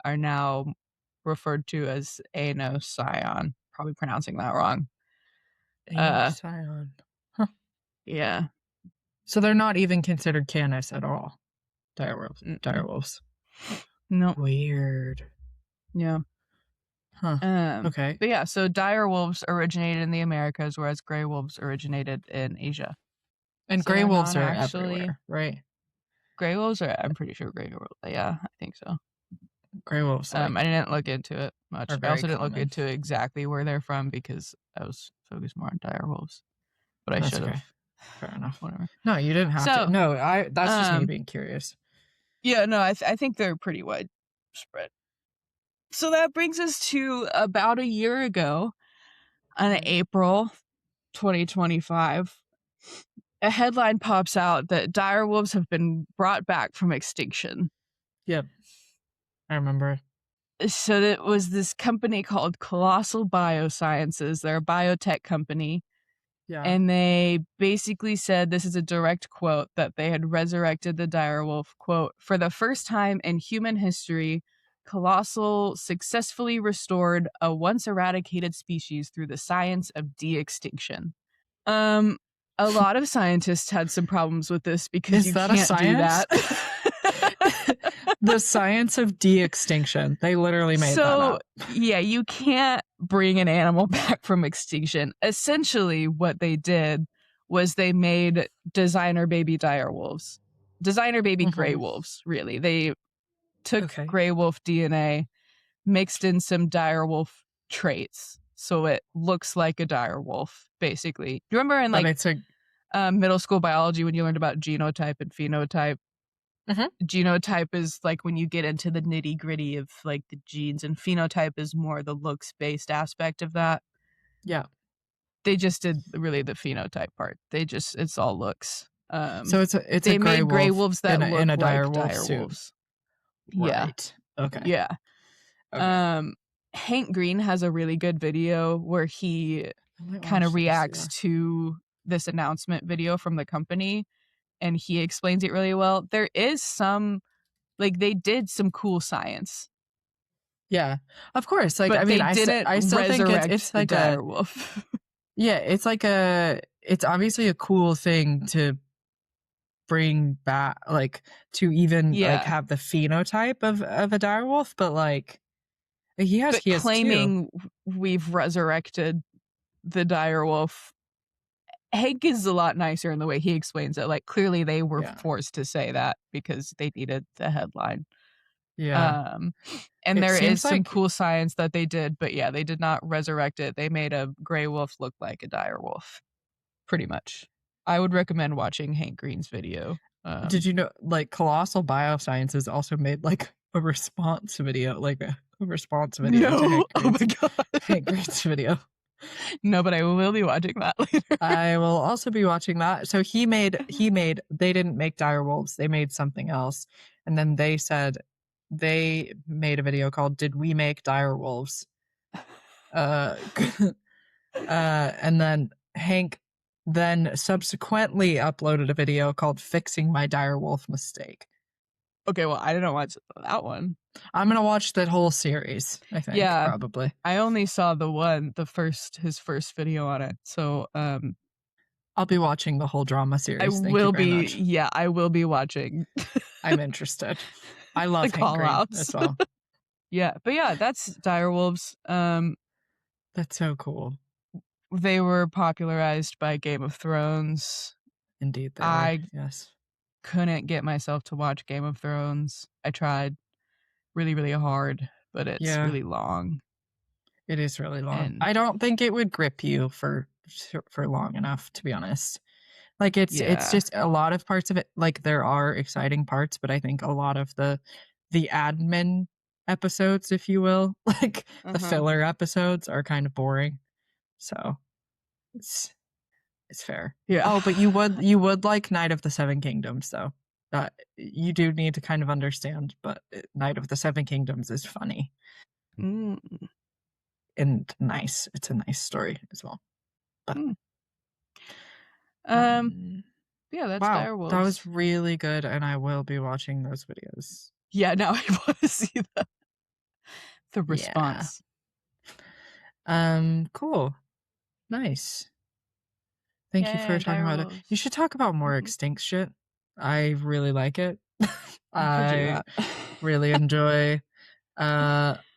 are now referred to as Anoscion. Probably pronouncing that wrong. Anoscion. Yeah. So they're not even considered canis at all. Dire wolves. Dire wolves. No. Weird. Yeah. Okay. But yeah, so dire wolves originated in the Americas, whereas gray wolves originated in Asia. And so gray wolves are everywhere, right? Gray wolves are, I'm pretty sure gray wolves, yeah, I think so. Gray wolves. I didn't look into it much. I also didn't look common. into exactly where they're from because I was focused more on dire wolves. But I should have. Okay. Fair enough. Whatever. No, you didn't have to. No, that's just me being curious. Yeah, no, I think they're pretty widespread. So that brings us to about a year ago, on April 2025. A headline pops out that dire wolves have been brought back from extinction. Yep. I remember. So it was this company called Colossal Biosciences. They're a biotech company. Yeah. And they basically said, this is a direct quote, that they had resurrected the dire wolf, quote, "For the first time in human history, Colossal successfully restored a once eradicated species through the science of de-extinction." A lot of scientists had some problems with this because you can't do that. The science of de-extinction. They literally made that up. Yeah, you can't bring an animal back from extinction. Essentially, what they did was they made designer baby dire wolves. Designer baby gray wolves, really. They took gray wolf DNA, mixed in some dire wolf traits, so it looks like a dire wolf, basically. Do you remember in middle school biology when you learned about genotype and phenotype? Genotype is like when you get into the nitty gritty of like the genes, and phenotype is more the looks based aspect of that. Yeah. They just did really the phenotype part. It's all looks. So it's they a made gray wolves that look in a like dire wolves. Suit. Yeah. Right. Okay. Yeah. Okay. Hank Green has a really good video where he kind of reacts to this announcement video from the company, and he explains it really well. There is some, like, they did some cool science. Yeah, of course. Like, but I mean, I still think it's like dire wolf. Yeah, it's like it's obviously a cool thing to bring back, like, to even like have the phenotype of a dire wolf, but like he has claiming we've resurrected the dire wolf. Hank is a lot nicer in the way he explains it. Like, clearly they were forced to say that because they needed the headline. Yeah. And there is some cool science that they did, but yeah, they did not resurrect it. They made a gray wolf look like a dire wolf, pretty much. I would recommend watching Hank Green's video. Did you know, like, Colossal Biosciences also made like a response video, to Hank Green's video. No, but I will be watching that later. I will also be watching that. So they didn't make dire wolves, they made something else, and then they said they made a video called "Did We Make Dire Wolves?" And then Hank then subsequently uploaded a video called "Fixing My Dire Wolf Mistake." Okay, well, I didn't watch that one. I'm gonna watch that whole series, I think. Yeah, probably. I only saw his first video on it. So I'll be watching the whole drama series. I will be watching. I'm interested. I love Hank Green as well. Yeah, but yeah, that's dire wolves. That's so cool. They were popularized by Game of Thrones. Indeed, they were. Yes. Couldn't get myself to watch Game of Thrones. I tried really, really hard, but it's really long. It is really long. And I don't think it would grip you for long enough, to be honest. Like, it's just a lot of parts of it. Like, there are exciting parts, but I think a lot of the admin episodes, if you will, like the filler episodes, are kind of boring. So it's fair. Yeah. Oh, but you would like Night of the Seven Kingdoms, though. You do need to kind of understand, but Night of the Seven Kingdoms is funny. And nice. It's a nice story as well. But yeah, that's dire wolves. That was really good, and I will be watching those videos. Yeah, now I want to see the response. Yeah. Cool. Nice. Thank you for talking about it. You should talk about more extinct shit. I really like it. I really enjoy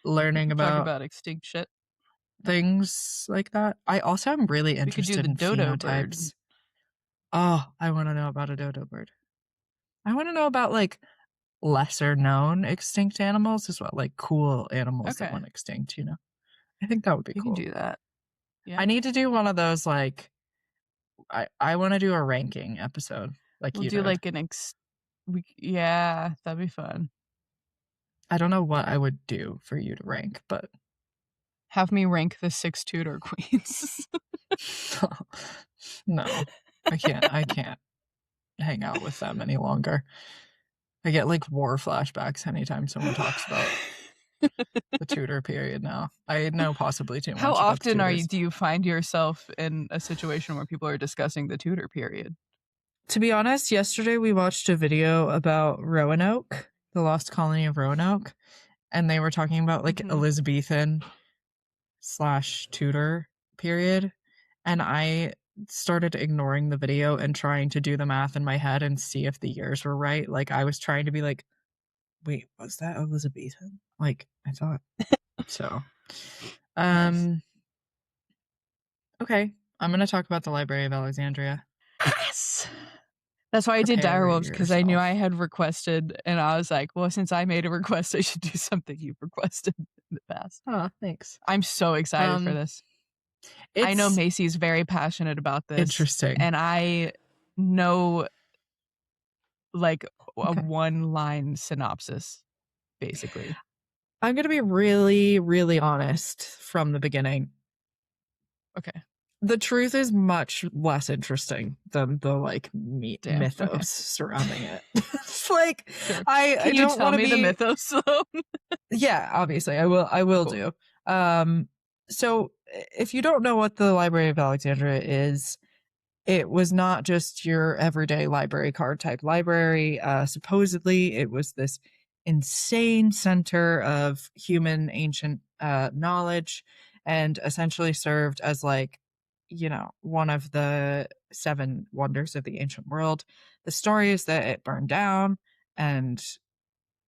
learning about extinct shit. Things like that. I also am really interested in dodo phenotypes. Oh, I want to know about a dodo bird. I want to know about like lesser known extinct animals as well, like cool animals that went extinct, I think that would be cool. You can do that. Yeah. I need to do one of those, like, I want to do a ranking episode. Like we'll you do did. like yeah, that'd be fun. I don't know what I would do for you to rank, but have me rank the 6 Tudor queens. No, I can't hang out with them any longer. I get like war flashbacks anytime someone talks about the Tudor period now. I know possibly too much. How often do you find yourself in a situation where people are discussing the Tudor period? To be honest, yesterday we watched a video about Roanoke, the lost colony of Roanoke, and they were talking about like Elizabethan / Tudor period, and I started ignoring the video and trying to do the math in my head and see if the years were right. Like I was trying to be like, wait, was that Elizabethan? Like I thought. So okay, I'm gonna talk about the Library of Alexandria. Yes. That's why I did direwolves, because I knew I had requested, and I was like, well, since I made a request, I should do something you've requested in the past. Oh, thanks. I'm so excited for this. I know Macy's very passionate about this. Interesting. And I know like a one-line synopsis, basically. I'm going to be really, really honest from the beginning. Okay. The truth is much less interesting than the like mythos surrounding it. It's like I you don't tell me the mythos though? Yeah, obviously I will do. So if you don't know what the Library of Alexandria is, it was not just your everyday library card type library. Supposedly it was this insane center of human ancient knowledge, and essentially served as like, one of the 7 wonders of the ancient world. The story is that it burned down, and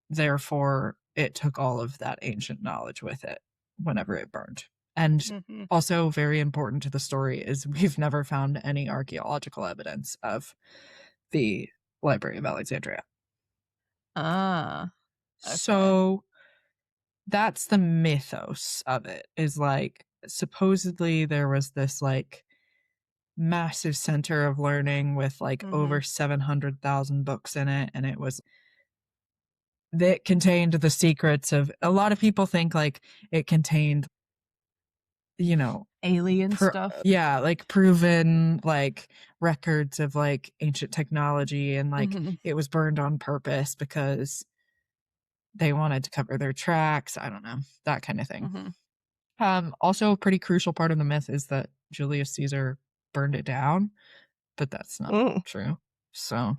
therefore it took all of that ancient knowledge with it whenever it burned. And also very important to the story is we've never found any archaeological evidence of the Library of Alexandria. Okay. So that's the mythos of it, is like supposedly there was this like massive center of learning with like over 700,000 books in it, and that contained the secrets of, a lot of people think like it contained alien stuff. Yeah, like proven like records of like ancient technology, and like it was burned on purpose because they wanted to cover their tracks. I don't know, that kind of thing. Also a pretty crucial part of the myth is that Julius Caesar burned it down, but that's not true. So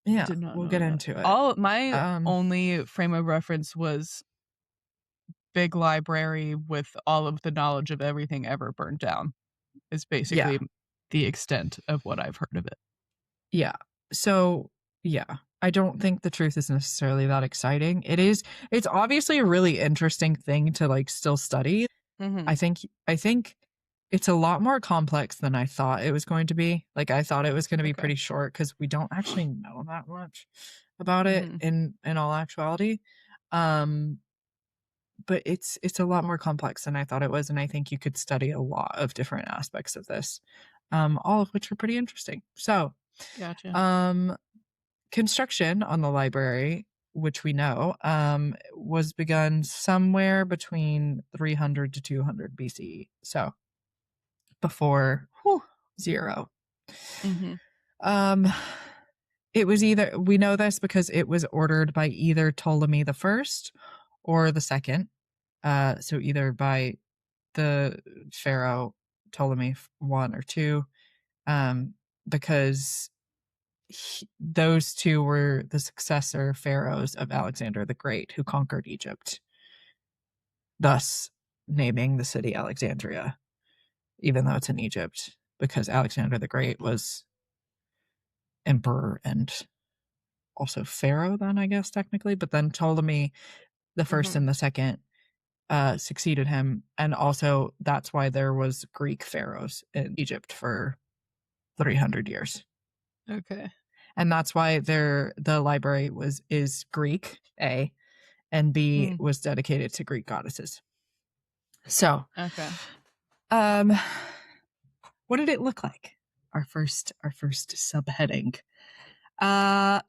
yeah, we'll get into it. My only frame of reference was big library with all of the knowledge of everything ever burned down is basically the extent of what I've heard of it. Yeah. So yeah, I don't think the truth is necessarily that exciting. It's obviously a really interesting thing to like still study. I think it's a lot more complex than I thought it was going to be. Like I thought it was going to be pretty short because we don't actually know that much about it in all actuality. But it's a lot more complex than I thought it was, and I think you could study a lot of different aspects of this, all of which are pretty interesting. So, gotcha. Construction on the library, which we know, was begun somewhere between 300 to 200 BCE. So, before 0. It was we know this because it was ordered by either Ptolemy the First or the Second. So either by the Pharaoh Ptolemy 1 or 2, because those 2 were the successor pharaohs of Alexander the Great, who conquered Egypt, thus naming the city Alexandria, even though it's in Egypt, because Alexander the Great was emperor and also pharaoh then, I guess, technically. But then Ptolemy the First and the Second succeeded him, and also that's why there was Greek pharaohs in Egypt for 300 years. Okay. And that's why the library is Greek, A, and B was dedicated to Greek goddesses. So, okay. What did it look like? Our first subheading.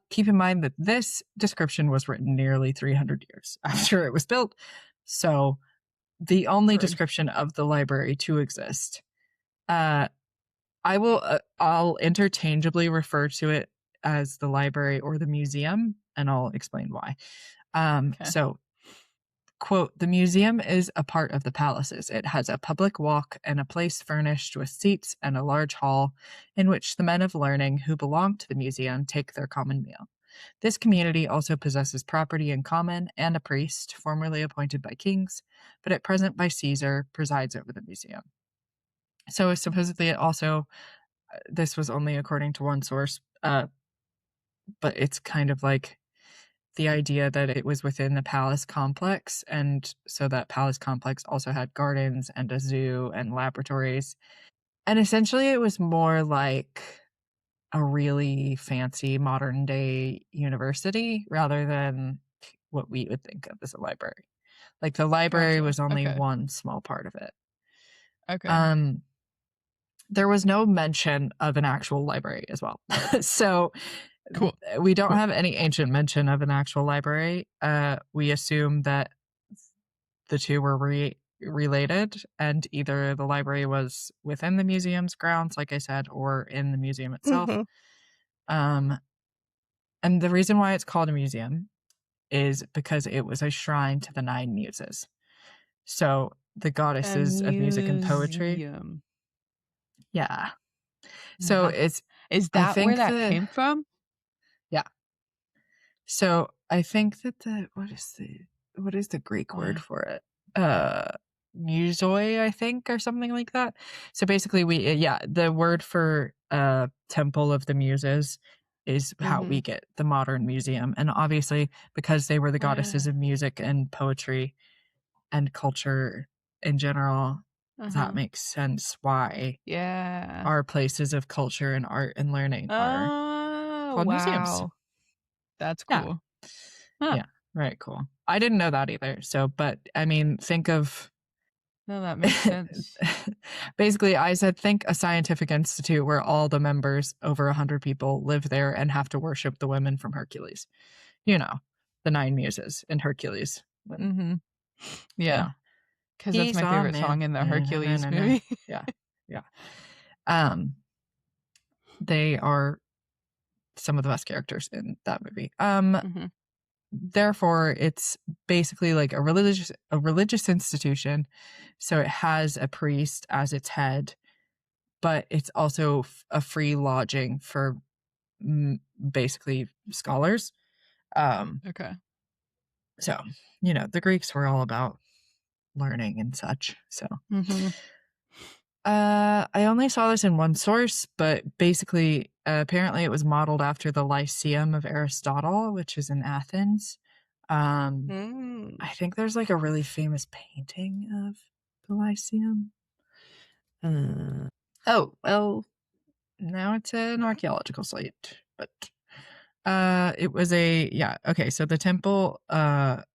Keep in mind that this description was written nearly 300 years after it was built. So the only description of the library to exist. I'll interchangeably refer to it as the library or the museum, and I'll explain why. So, quote, the museum is a part of the palaces. It has a public walk and a place furnished with seats and a large hall in which the men of learning who belong to the museum take their common meal. This community also possesses property in common and a priest, formerly appointed by kings, but at present by Caesar, presides over the museum. So supposedly it also, this was only according to one source, but it's kind of like the idea that it was within the palace complex, and so that palace complex also had gardens and a zoo and laboratories. And essentially it was more like a really fancy modern day university rather than what we would think of as a library. Like the library was only one small part of it. Okay. There was no mention of an actual library as well. So cool. We don't have any ancient mention of an actual library. We assume that the two were related, and either the library was within the museum's grounds, like I said, or in the museum itself. And the reason why it's called a museum is because it was a shrine to the 9 muses. So the goddesses of music and poetry. Yeah. So is that where that came from? Yeah. So I think that what is the Greek word for it? Musoi, I think, or something like that. So basically the word for Temple of the Muses is how we get the modern museum. And obviously because they were the goddesses of music and poetry and culture in general, that makes sense why our places of culture and art and learning are called museums. That's cool. Yeah, very cool. I didn't know that either. So, but I mean, think of. No, that makes sense. Basically, I said, think a scientific institute where all the members, over 100 people, live there and have to worship the women from Hercules. You know, the 9 muses in Hercules. Yeah. Because that's my favorite song in the Hercules movie. Yeah. They are some of the best characters in that movie. Therefore, it's basically like a religious institution. So it has a priest as its head, but it's also a free lodging for basically scholars. Okay. So, the Greeks were all about learning and such. So, I only saw this in one source, but basically, apparently it was modeled after the Lyceum of Aristotle, which is in Athens. I think there's like a really famous painting of the Lyceum. Oh, well, now it's an archaeological site, but it was so the temple,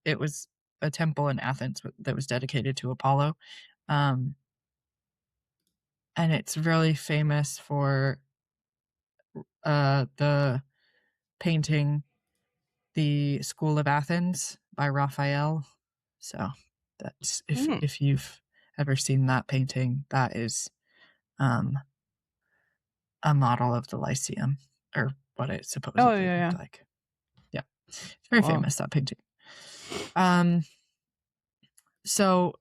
it was a temple in Athens that was dedicated to Apollo. And it's really famous for the painting The School of Athens by Raphael. So that's if you've ever seen that painting, that is a model of the Lyceum, or what it supposedly looked like. Yeah. It's very famous, that painting. So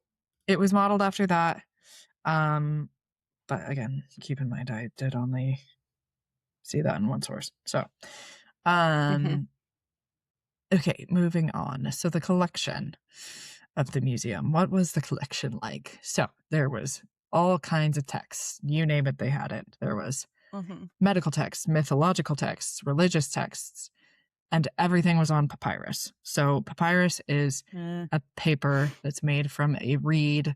it was modeled after that. But again, keep in mind I did only see that in one source. So okay, moving on. So the collection of the museum. What was the collection like? So there was all kinds of texts. You name it, they had it. There was medical texts, mythological texts, religious texts, and everything was on papyrus. So papyrus is a paper that's made from a reed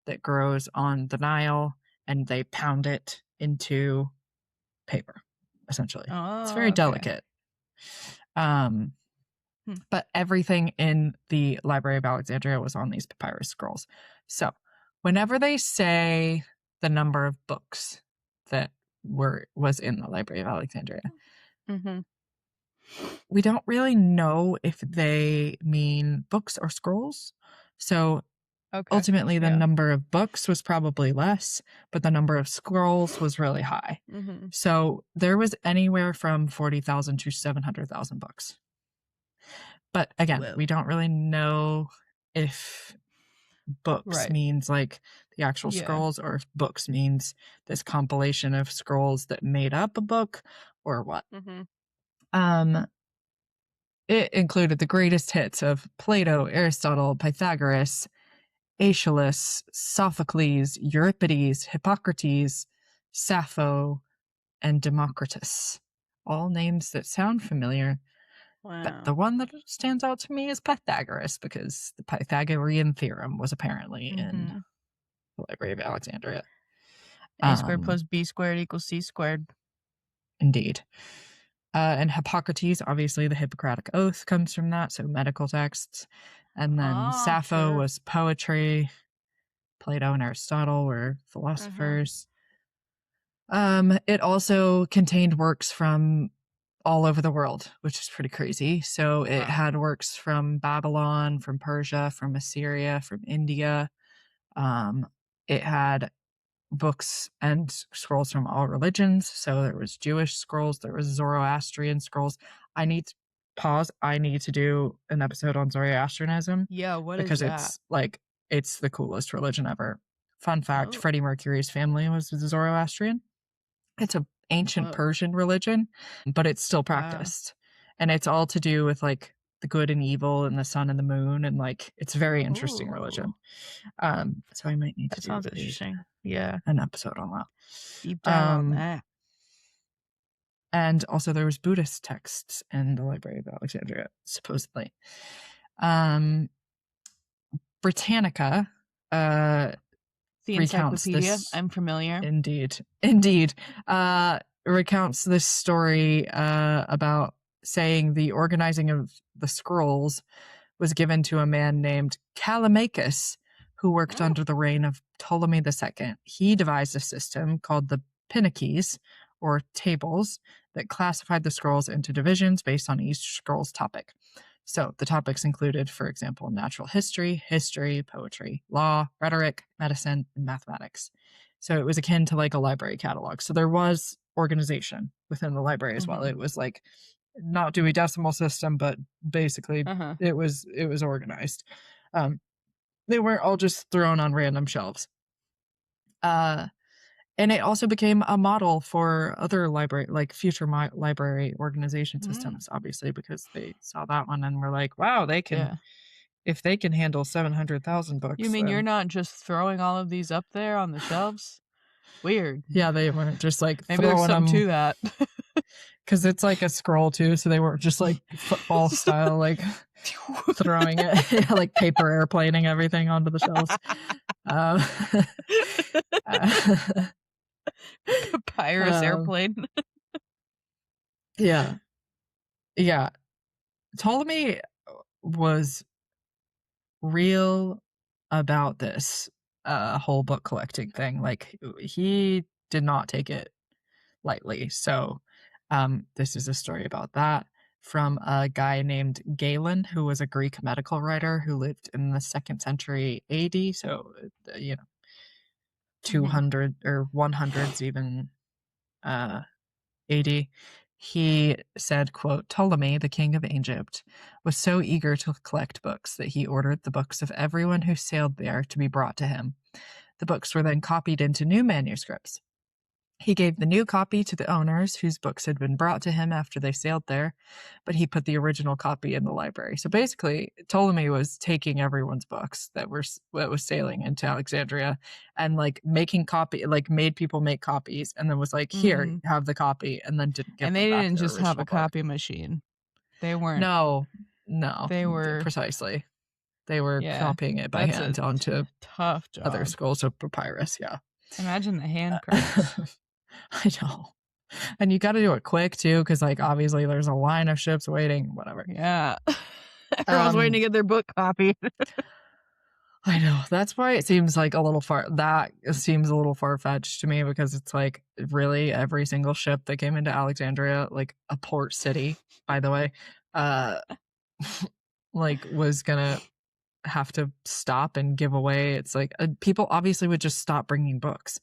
that grows on the Nile, and they pound it into paper. essentially. It's Oh, very okay. delicate. But everything in the Library of Alexandria was on these papyrus scrolls. So whenever they say the number of books that was in the Library of Alexandria, we don't really know if they mean books or scrolls. So ultimately, the number of books was probably less, but the number of scrolls was really high. So there was anywhere from 40,000 to 700,000 books. But again, we don't really know if books means like the actual scrolls, or if books means this compilation of scrolls that made up a book, or what. It included the greatest hits of Plato, Aristotle, Pythagoras, Aeschylus, Sophocles, Euripides, Hippocrates, Sappho, and Democritus. All names that sound familiar. Wow. But the one that stands out to me is Pythagoras, because the Pythagorean theorem was apparently in the Library of Alexandria. A squared plus B squared equals C squared. Indeed. And Hippocrates, obviously the Hippocratic Oath comes from that, so medical texts. And then Sappho was poetry. Plato and Aristotle were philosophers. It also contained works from all over the world, which is pretty crazy. So it had works from Babylon, from Persia, from Assyria, from India. It had books and scrolls from all religions. So there was Jewish scrolls, there was Zoroastrian scrolls. I need to pause. I need to do an episode on Zoroastrianism. Yeah, what is because that? it's like, it's the coolest religion ever. Fun fact, Freddie Mercury's family was Zoroastrian. It's an ancient Persian religion, but it's still practiced. And it's all to do with like the good and evil and the sun and the moon, and like it's a very interesting religion. So I might need to do interesting. Yeah, an episode on that. Deep dive on that. And also there was Buddhist texts in the Library of Alexandria, supposedly. Britannica the encyclopedia. I'm familiar. Indeed. Recounts this story about saying the organizing of the scrolls was given to a man named Callimachus, who worked under the reign of Ptolemy II. He devised a system called the Pinaches, or tables, that classified the scrolls into divisions based on each scroll's topic. So the topics included, for example, natural history, poetry, law, rhetoric, medicine, and mathematics. So it was akin to like a library catalog. So there was organization within the library as well. It was like not Dewey Decimal System, but basically it was organized. They weren't all just thrown on random shelves. And it also became a model for other future library organization systems, obviously, because they saw that one and were like, wow, they can, if they can handle 700,000 books. You mean you're not just throwing all of these up there on the shelves? Weird. Yeah, they weren't just like maybe there's something to that. Because it's like a scroll too, so they weren't just like football style, like throwing it, like paper airplaning everything onto the shelves. Papyrus airplane. Yeah. Ptolemy was real about this whole book collecting thing. Like, he did not take it lightly. So this is a story about that from a guy named Galen, who was a Greek medical writer who lived in the 2nd century AD. So 200 or 100s even AD. He said, quote, Ptolemy, the king of Egypt, was so eager to collect books that he ordered the books of everyone who sailed there to be brought to him. The books were then copied into new manuscripts. He gave the new copy to the owners whose books had been brought to him after they sailed there, but he put the original copy in the library. So basically, Ptolemy was taking everyone's books that was sailing into Alexandria and like making made people make copies, and then was like, here, have the copy, and then didn't give them back. And they didn't their just have a original book. copy machine. They weren't. No. They were precisely. They were copying it by hand onto tough job. Other scrolls of papyrus. Yeah. Imagine the handcrafts. I know. And you got to do it quick too, because like obviously there's a line of ships waiting, whatever. Yeah. Everyone's waiting to get their book copied. I know. That's why it seems like a little far. That seems a little far-fetched to me, because it's like really every single ship that came into Alexandria, like a port city, by the way, like was gonna have to stop and give away. It's like people obviously would just stop bringing books.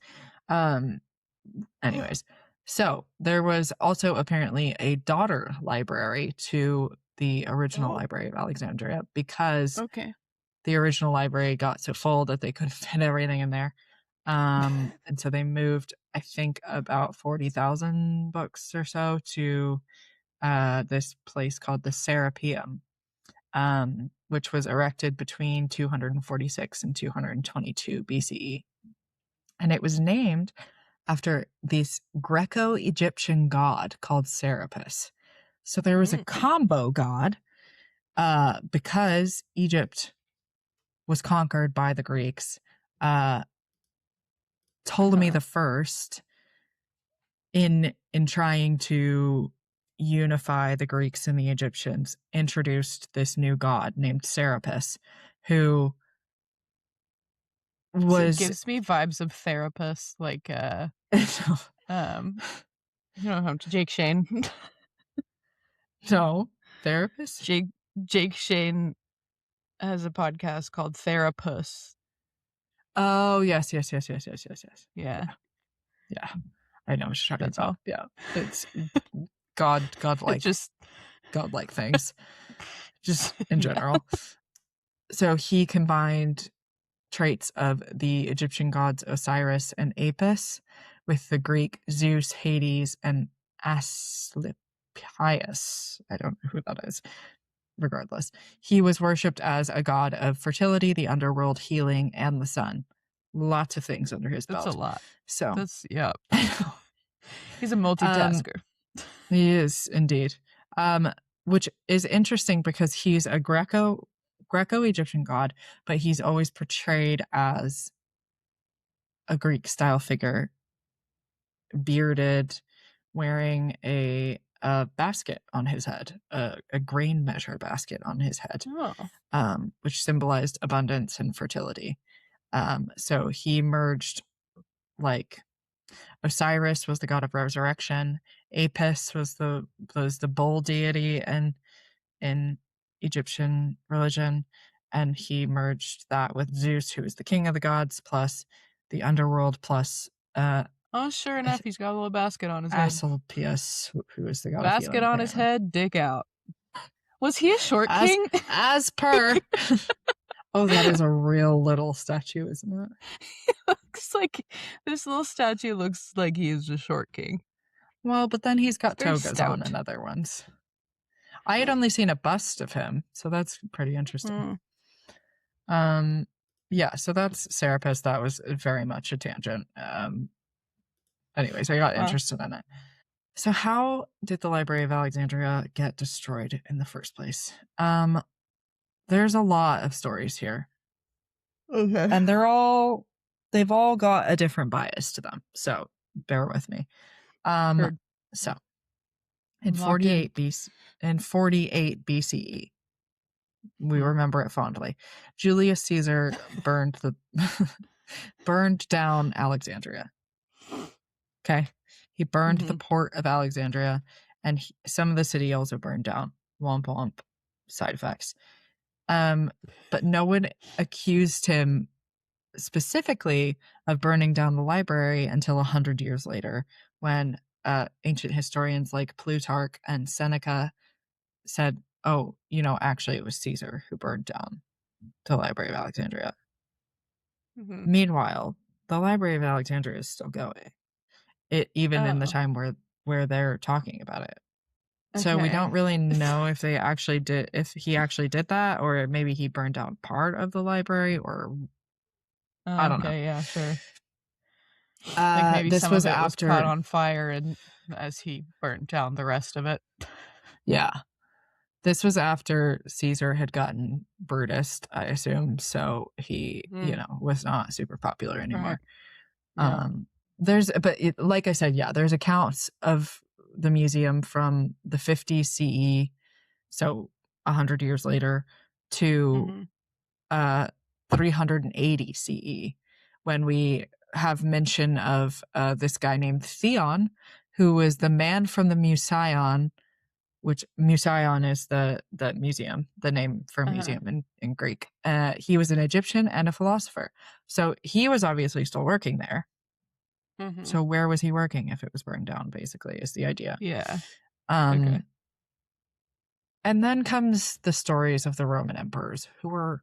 Anyways, so there was also apparently a daughter library to the original Library of Alexandria, because the original library got so full that they couldn't fit everything in there. And so they moved, I think, about 40,000 books or so to this place called the Serapeum, which was erected between 246 and 222 BCE. And it was named after this Greco-Egyptian god called Serapis. So there was a combo god, because Egypt was conquered by the Greeks. Ptolemy the First, in trying to unify the Greeks and the Egyptians, introduced this new god named Serapis, who was... It gives me vibes of therapists, like Jake Shane. No, therapist? Jake Shane has a podcast called Therapus. Oh, yes. Yeah. I know what you're talking about. Yeah. It's godlike. Just godlike things. Just in general. So he combined traits of the Egyptian gods Osiris and Apis with the Greek Zeus, Hades, and Asclepius. I don't know who that is. Regardless, he was worshipped as a god of fertility, the underworld, healing, and the sun. Lots of things under his belt. That's a lot. So that's he's a multitasker. He is indeed. Which is interesting, because he's a Greco-Egyptian god, but he's always portrayed as a Greek style figure, bearded, wearing a basket on his head, a grain measure basket on his head, which symbolized abundance and fertility. So he merged, like, Osiris was the god of resurrection, Apis was the bull deity in Egyptian religion, and he merged that with Zeus, who is the king of the gods, plus the underworld, plus sure enough, he's got a little basket on his head. Asclepius, who is the god basket of healing, on his head, dick out. Was he a short king? As per. Oh, that is a real little statue, isn't it? It looks like this little statue looks like he is a short king. Well, but then he's got togas on in other ones. I had only seen a bust of him, so that's pretty interesting. Yeah, so that's Serapis. That was very much a tangent. Anyways, I got interested in it. So how did the Library of Alexandria get destroyed in the first place? There's a lot of stories here. Okay. And they've all got a different bias to them. So bear with me. Sure. So in 48 BCE, we remember it fondly, Julius Caesar burned down Alexandria. Okay. He burned the port of Alexandria, and some of the city also burned down. Womp womp. Side effects. But no one accused him specifically of burning down the library until 100 years later, when ancient historians like Plutarch and Seneca said, oh, actually it was Caesar who burned down the Library of Alexandria. Meanwhile, the Library of Alexandria is still going. Even in the time where they're talking about it. So we don't really know if he actually did that, or maybe he burned down part of the library, or I don't know. Yeah, sure. Like maybe this was after was caught on fire, and as he burnt down the rest of it. Yeah, this was after Caesar had gotten Brutus, I assume. So he, was not super popular anymore. Right. Yeah. like I said, yeah, there's accounts of the museum from the 50s CE, so 100 years later, to 380 CE, when we have mention of this guy named Theon, who was the man from the Museion, which Museion is the museum, the name for museum in Greek. He was an Egyptian and a philosopher. So he was obviously still working there. So where was he working if it was burned down, basically, is the idea. Yeah. Okay. And then comes the stories of the Roman emperors, who were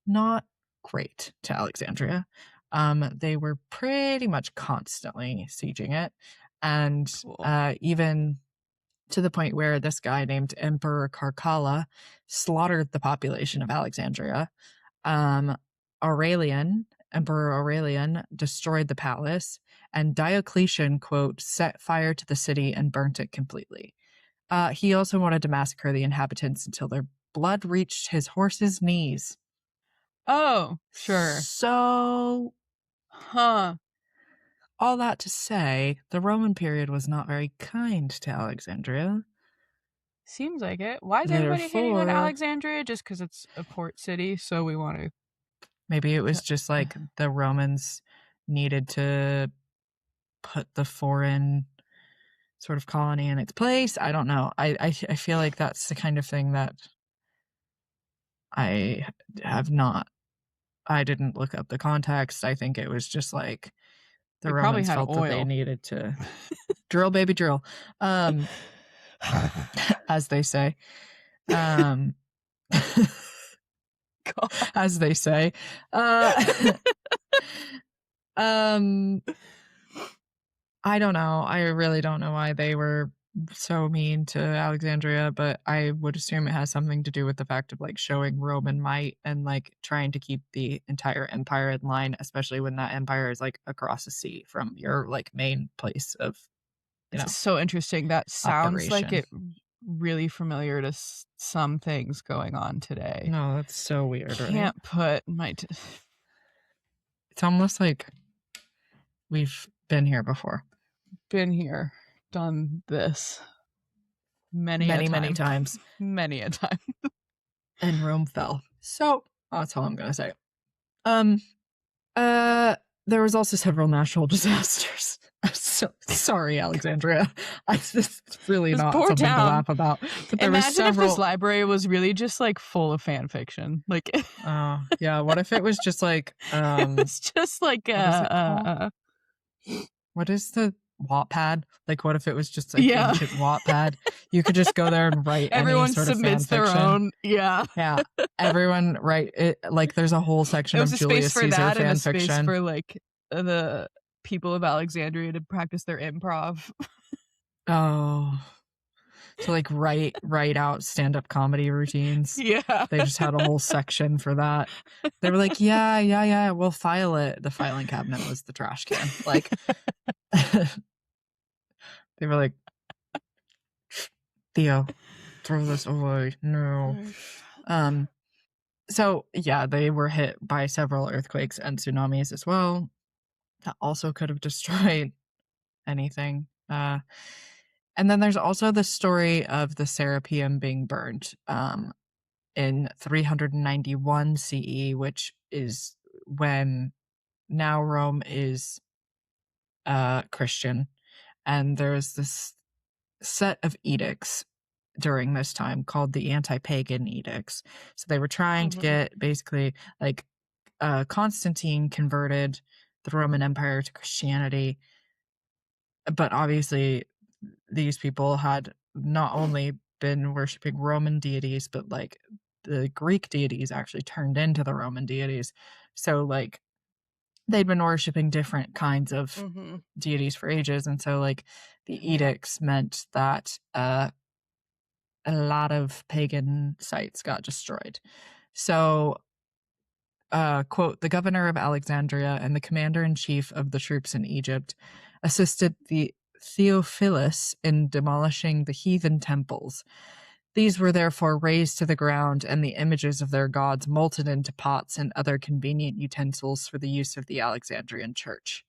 not great to Alexandria. They were pretty much constantly sieging it. And even to the point where this guy named Emperor Carcalla slaughtered the population of Alexandria. Emperor Aurelian destroyed the palace, and Diocletian, quote, set fire to the city and burnt it completely. He also wanted to massacre the inhabitants until their blood reached his horse's knees. Oh, sure. So, all that to say, the Roman period was not very kind to Alexandria. Seems like it. Why is everybody hating on Alexandria? Just because it's a port city, so we want to... Maybe it was just like the Romans needed to put the foreign sort of colony in its place. I don't know. I feel like that's the kind of thing that I didn't look up the context. I think it was just like the Romans felt that they needed to drill, baby, drill. As they say. As they say. I don't know. I really don't know why they were so mean to Alexandria, but I would assume it has something to do with the fact of like showing Roman might and like trying to keep the entire empire in line, especially when that empire is like across the sea from your like main place of, you know. It's so interesting. That sounds like it really familiar to some things going on today. No, that's so weird. Can't put my... It's almost like we've been here before. Been here, done this many times. Many a time. And Rome fell. So that's all I'm gonna say. There was also several natural disasters. I'm so sorry, Alexandria. It's really not something to laugh about. But there Imagine were several... if this library was really just like full of fan fiction. Like, yeah. What if it was just like it was just like what is the Wattpad? Like, what if it was just like ancient Wattpad? You could just go there and write. Everyone any sort submits of fan their own. Yeah. Everyone write it. Like, there's a whole section of Julius Caesar fan and a fiction. Space for like the people of Alexandria to practice their improv. Oh, to like write out stand-up comedy routines. Yeah, they just had a whole section for that. They were like, yeah, we'll file it. The filing cabinet was the trash can. Like, they were like, Theo, throw this away. No. So yeah, they were hit by several earthquakes and tsunamis as well. That also could have destroyed anything. And then there's also the story of the Serapeum being burned in 391 CE, which is when now Rome is Christian. And there's this set of edicts during this time called the anti-pagan edicts. So they were trying to get basically like Constantine converted the Roman Empire to Christianity. But obviously these people had not only been worshiping Roman deities, but like the Greek deities actually turned into the Roman deities. So like they'd been worshiping different kinds of deities for ages. And so like the edicts meant that a lot of pagan sites got destroyed. So quote, the governor of Alexandria and the commander-in-chief of the troops in Egypt assisted the Theophilus in demolishing the heathen temples. These were therefore razed to the ground, and the images of their gods molten into pots and other convenient utensils for the use of the Alexandrian church.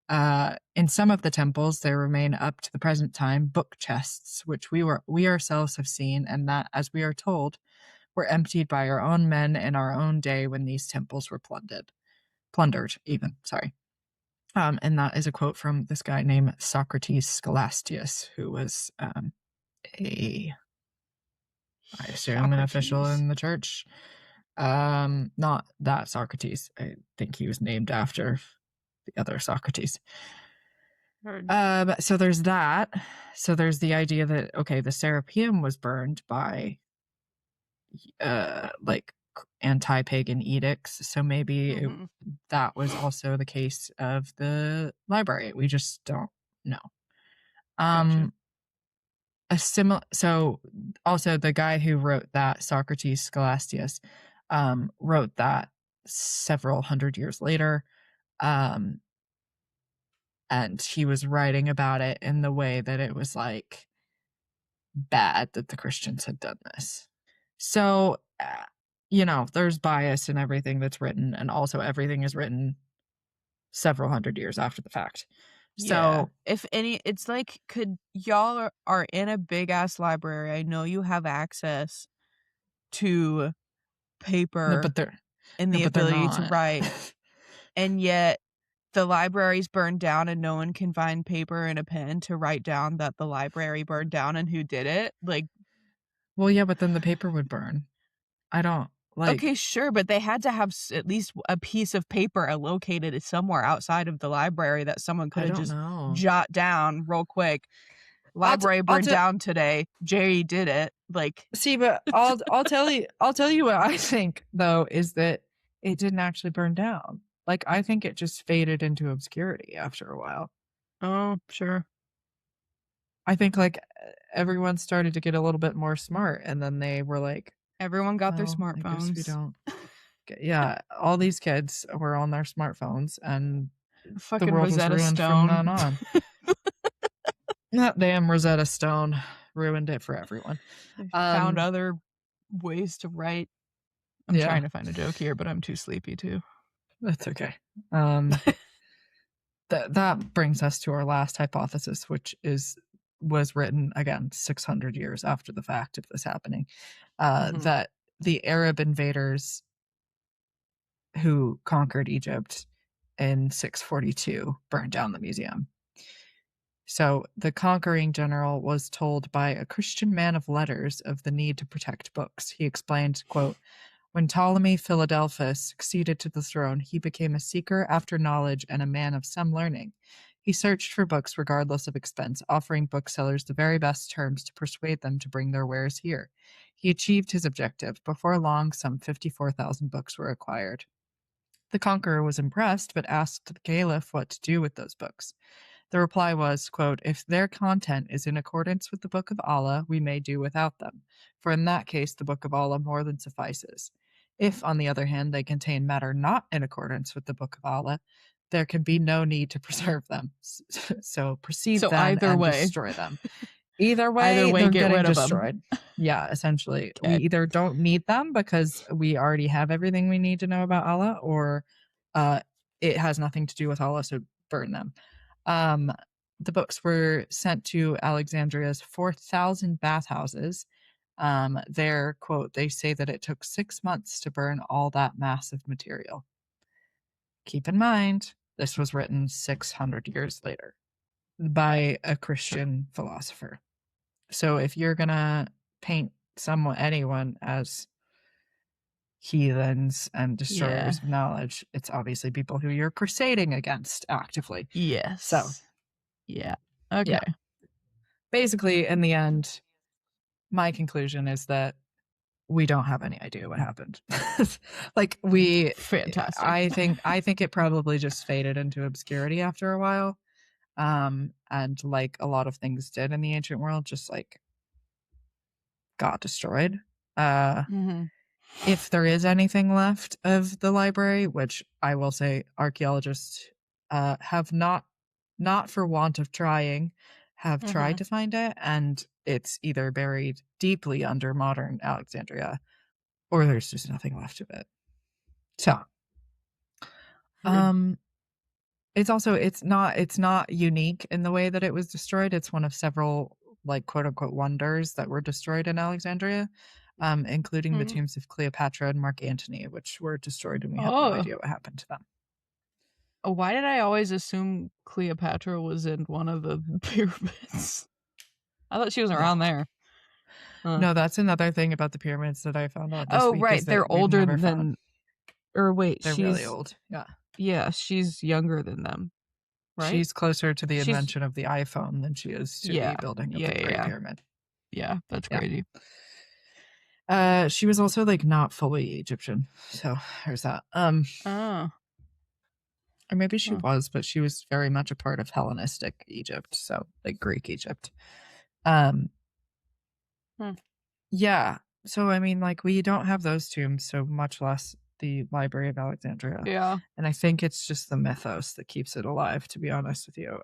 In some of the temples, there remain up to the present time book chests, which we ourselves have seen, and that, as we are told, were emptied by our own men in our own day when these temples were plundered even. Sorry. And that is a quote from this guy named Socrates Scholastius, who was I assume an official in the church. Not that Socrates. I think he was named after the other Socrates. So there's that. So there's the idea that, okay, the Serapeum was burned by like anti-pagan edicts. So maybe that was also the case of the library. We just don't know. Gotcha. So also the guy who wrote that, Socrates Scholastius, wrote that several hundred years later. And he was writing about it in the way that it was like bad that the Christians had done this. So, there's bias in everything that's written, and also everything is written several hundred years after the fact. Yeah. So, if any, it's like, y'all are in a big ass library. I know you have access to paper and the ability to write, and yet the library's burned down and no one can find paper and a pen to write down that the library burned down and who did it. Like, well, yeah, but then the paper would burn. I don't like. Okay, sure, but they had to have at least a piece of paper located somewhere outside of the library that someone could have just jot down real quick. Library burned down today. Jerry did it. Like, see, but I'll tell you what I think though is that it didn't actually burn down. Like, I think it just faded into obscurity after a while. Oh, sure. I think like everyone started to get a little bit more smart, and then they were like, everyone got their smartphones. I guess we don't. Yeah, all these kids were on their smartphones, and fucking the world Rosetta was ruined Stone from then on. That damn Rosetta Stone ruined it for everyone. Found other ways to write. I'm trying to find a joke here, but I'm too sleepy too. That's okay. That brings us to our last hypothesis, which was written again 600 years after the fact of this happening. That the Arab invaders who conquered Egypt in 642 burned down the museum. So the conquering general was told by a Christian man of letters of the need to protect books. He explained, quote, "When Ptolemy Philadelphus succeeded to the throne, he became a seeker after knowledge and a man of some learning. He searched for books regardless of expense, offering booksellers the very best terms to persuade them to bring their wares here. He achieved his objective. Before long, some 54,000 books were acquired." The conqueror was impressed, but asked the caliph what to do with those books. The reply was, quote, "If their content is in accordance with the Book of Allah, we may do without them, for in that case the Book of Allah more than suffices. If, on the other hand, they contain matter not in accordance with the Book of Allah, there can be no need to preserve them. So proceed then and destroy them." Either way, they're getting destroyed. Yeah, essentially. Okay. We either don't need them because we already have everything we need to know about Allah, or it has nothing to do with Allah, so burn them. The books were sent to Alexandria's 4,000 bathhouses. There, quote, they say that it took 6 months to burn all that massive material. Keep in mind, this was written 600 years later by a Christian philosopher. So if you're going to paint anyone as heathens and destroyers of knowledge, it's obviously people who you're crusading against actively. Yes. So, yeah. Okay. Yeah. Basically, in the end, my conclusion is that we don't have any idea what happened. Fantastic. I think it probably just faded into obscurity after a while. And like a lot of things did in the ancient world, just like got destroyed. If there is anything left of the library, which I will say archaeologists have not for want of trying, have tried to find it, and it's either buried deeply under modern Alexandria, or there's just nothing left of it. So, it's not unique in the way that it was destroyed. It's one of several like quote unquote wonders that were destroyed in Alexandria, including the tombs of Cleopatra and Mark Antony, which were destroyed, and we have no idea what happened to them. Why did I always assume Cleopatra was in one of the pyramids? I thought she was around there. No, that's another thing about the pyramids that I found out this week. Right, they're older than. Or wait, they're really old. Yeah. Yeah, she's younger than them. Right? She's closer to the invention of the iPhone than she is to the building of the Great Pyramid. Yeah, that's crazy. She was also like not fully Egyptian, so there's that. Or maybe she was, but she was very much a part of Hellenistic Egypt, so like Greek Egypt. Yeah. So I mean, like we don't have those tombs, so much less the Library of Alexandria. Yeah. And I think it's just the mythos that keeps it alive, to be honest with you.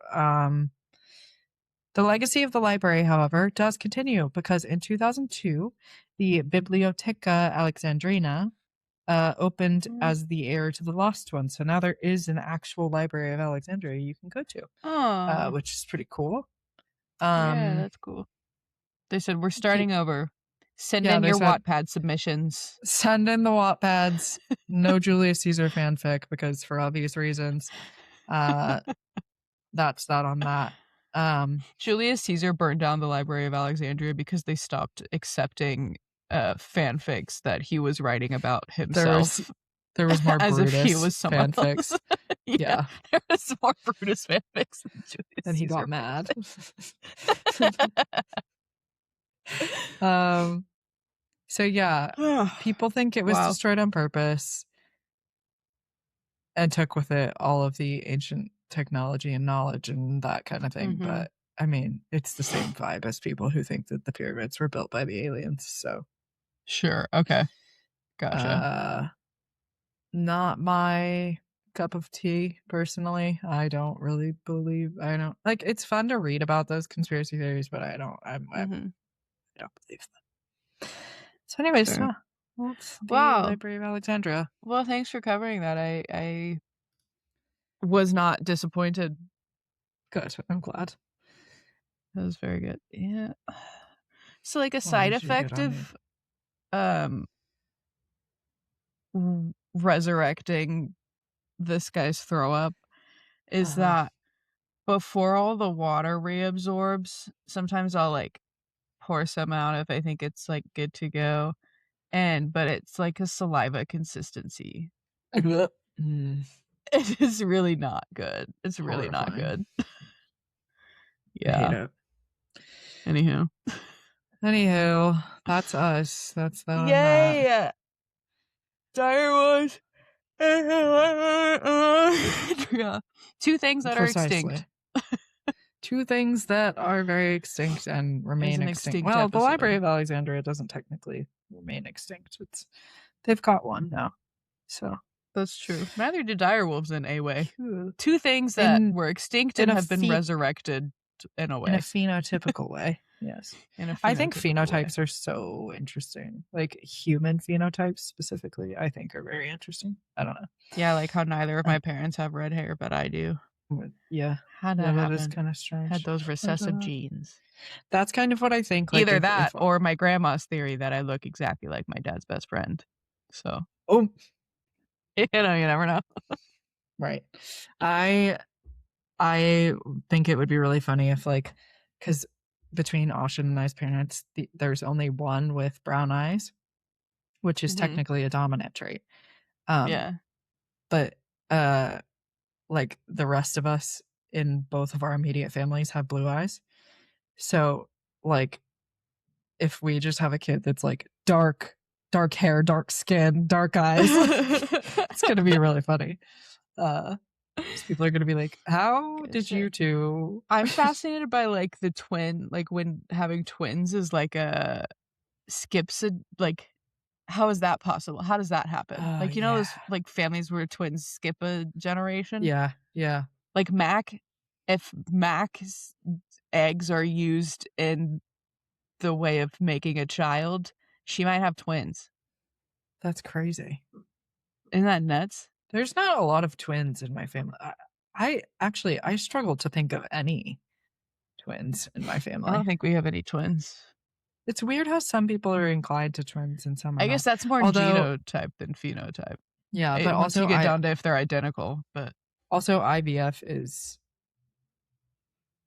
The legacy of the library, however, does continue because in 2002, the Biblioteca Alexandrina opened as the heir to the lost one. So now there is an actual Library of Alexandria you can go to, which is pretty cool. Yeah, that's cool. They said, we're starting over. Send in your Wattpad submissions. Send in the Wattpads. No Julius Caesar fanfic, because for obvious reasons. That's that on that. Julius Caesar burned down the Library of Alexandria because they stopped accepting fanfics that he was writing about himself. There was more as Brutus if he was fanfics. Yeah, there was more Brutus fanfics than Julius and he Caesar got mad. So yeah, people think it was destroyed on purpose and took with it all of the ancient technology and knowledge and that kind of thing. But I mean, it's the same vibe as people who think that the pyramids were built by the aliens. So sure, okay, gotcha. Not my cup of tea, personally. I don't really believe. I don't like. It's fun to read about those conspiracy theories, but I don't. I don't believe them. So, anyways, sure. That's the Library of Alexandria. Well, thanks for covering that. I was not disappointed. Good. I'm glad. That was very good. Yeah. So, like a side effect of resurrecting this guy's throw up is that before all the water reabsorbs, sometimes I'll like pour some out if I think it's like good to go. But it's like a saliva consistency. It is really not good. It's really not good. Yeah. I hate it. Anywho, that's us. That's that. Yay! Direwolves. Two things that are extinct. Two things that are very extinct and remain extinct. Well, the Library of Alexandria doesn't technically remain extinct. They've got one now. So that's true. Neither did direwolves in a way. Two things that were extinct and have been resurrected in a way. In a phenotypical way. Yes. I think phenotypes are so interesting. Like human phenotypes specifically, I think are very interesting. I don't know. Yeah, like how neither of my parents have red hair, but I do. Yeah. How'd that happen? That is kind of strange. Had those recessive genes. That's kind of what I think. Like either that or my grandma's theory that I look exactly like my dad's best friend. So. You never know. Right. I think it would be really funny if because between Ocean and I's parents, there's only one with brown eyes, which is technically a dominant trait. Yeah. But like the rest of us in both of our immediate families have blue eyes. So like if we just have a kid that's like dark hair, dark skin, dark eyes, it's going to be really funny. People are going to be like, how did you two? I'm fascinated by like the twin, like when having twins is like skips like, how is that possible? How does that happen? Like, you know, those like families where twins skip a generation. Yeah. Like if Mac's eggs are used in the way of making a child, she might have twins. That's crazy. Isn't that nuts? There's not a lot of twins in my family. I struggle to think of any twins in my family. I don't think we have any twins. It's weird how some people are inclined to twins and some are I guess not. that's more genotype than phenotype. Yeah, but once also you get down to if they're identical, but also IVF is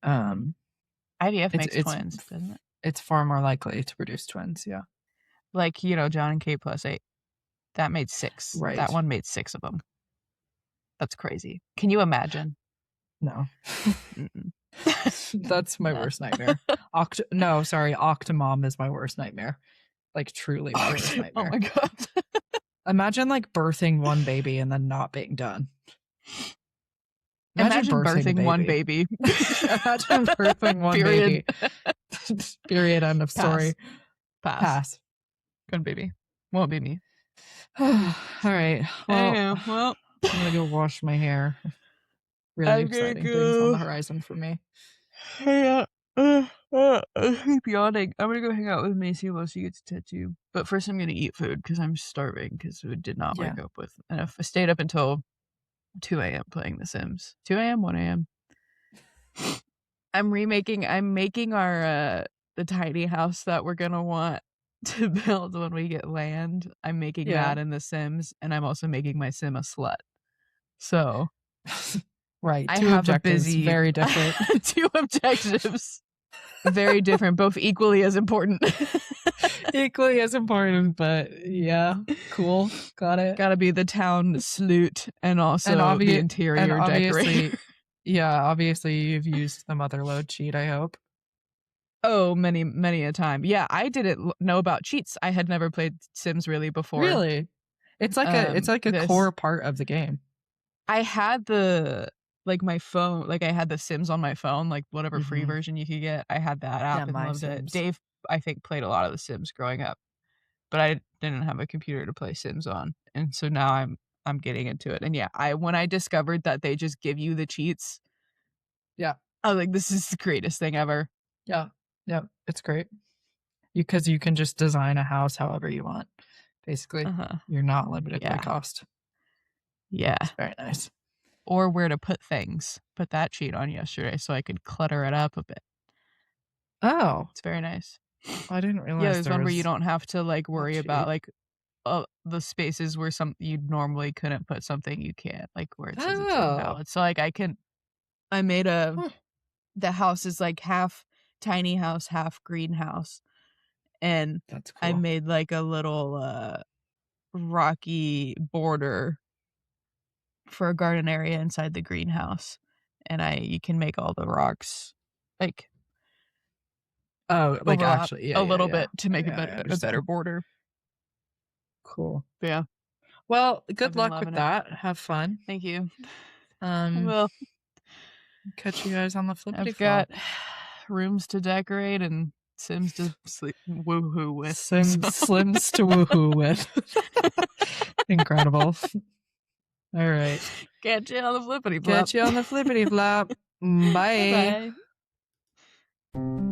IVF makes twins, doesn't it? It's far more likely to produce twins, yeah. Like, John and Kate plus 8. That made 6. Right. That one made 6 of them. That's crazy. Can you imagine? No. That's my worst nightmare. Octomom is my worst nightmare. Like, truly my worst nightmare. Oh my god. Imagine like birthing one baby and then not being done. Imagine birthing one baby. Imagine birthing one baby. Period. End of story. Pass. Good baby. Won't be me. All right. Well, I'm gonna go wash my hair. Really exciting things on the horizon for me. Yeah. I keep yawning. I'm gonna go hang out with Macy while she gets a tattoo. But first, I'm gonna eat food because I'm starving because we did not wake up with enough. I stayed up until 2 a.m. playing The Sims. 2 a.m., 1 a.m. I'm making our the tiny house that we're gonna want to build when we get land. I'm making that in The Sims, and I'm also making my sim a slut. So, right, I two have objectives, a busy, very different. 2 objectives, very different, both equally as important. Equally as important, but yeah, cool, got it. Gotta be the town sloot and also the interior decorator. Yeah, obviously you've used the motherload cheat, I hope. Oh, many, many a time. Yeah, I didn't know about cheats. I had never played Sims really before. Really? It's like a core part of the game. I had my phone, I had the Sims on my phone, like whatever free version you could get. I had that app and loved it. Dave, I think, played a lot of the Sims growing up, but I didn't have a computer to play Sims on. And so now I'm getting into it. And yeah, when I discovered that they just give you the cheats, yeah, I was like, this is the greatest thing ever. Yeah, it's great. Because you can just design a house however you want. Basically, you're not limited by cost. Yeah, it's very nice. Or where to put things. Put that cheat on yesterday so I could clutter it up a bit. Oh, it's very nice. I didn't realize. Yeah, there's one where you don't have to worry about the spaces where you normally couldn't put something, you can't, where it says it's invalid. So I made the house is half tiny house, half greenhouse, and that's cool. I made a little rocky border for a garden area inside the greenhouse, and you can make all the rocks actually a little bit to make a better border. Cool. Yeah. Well, good luck with that. Have fun. Thank you. Well, catch you guys on the flippity flop. I've got rooms to decorate and Sims to woohoo with. Slims to woohoo with. Incredible. All right. Catch you on the flippity flop. Catch you on the flippity flop. Bye. Bye.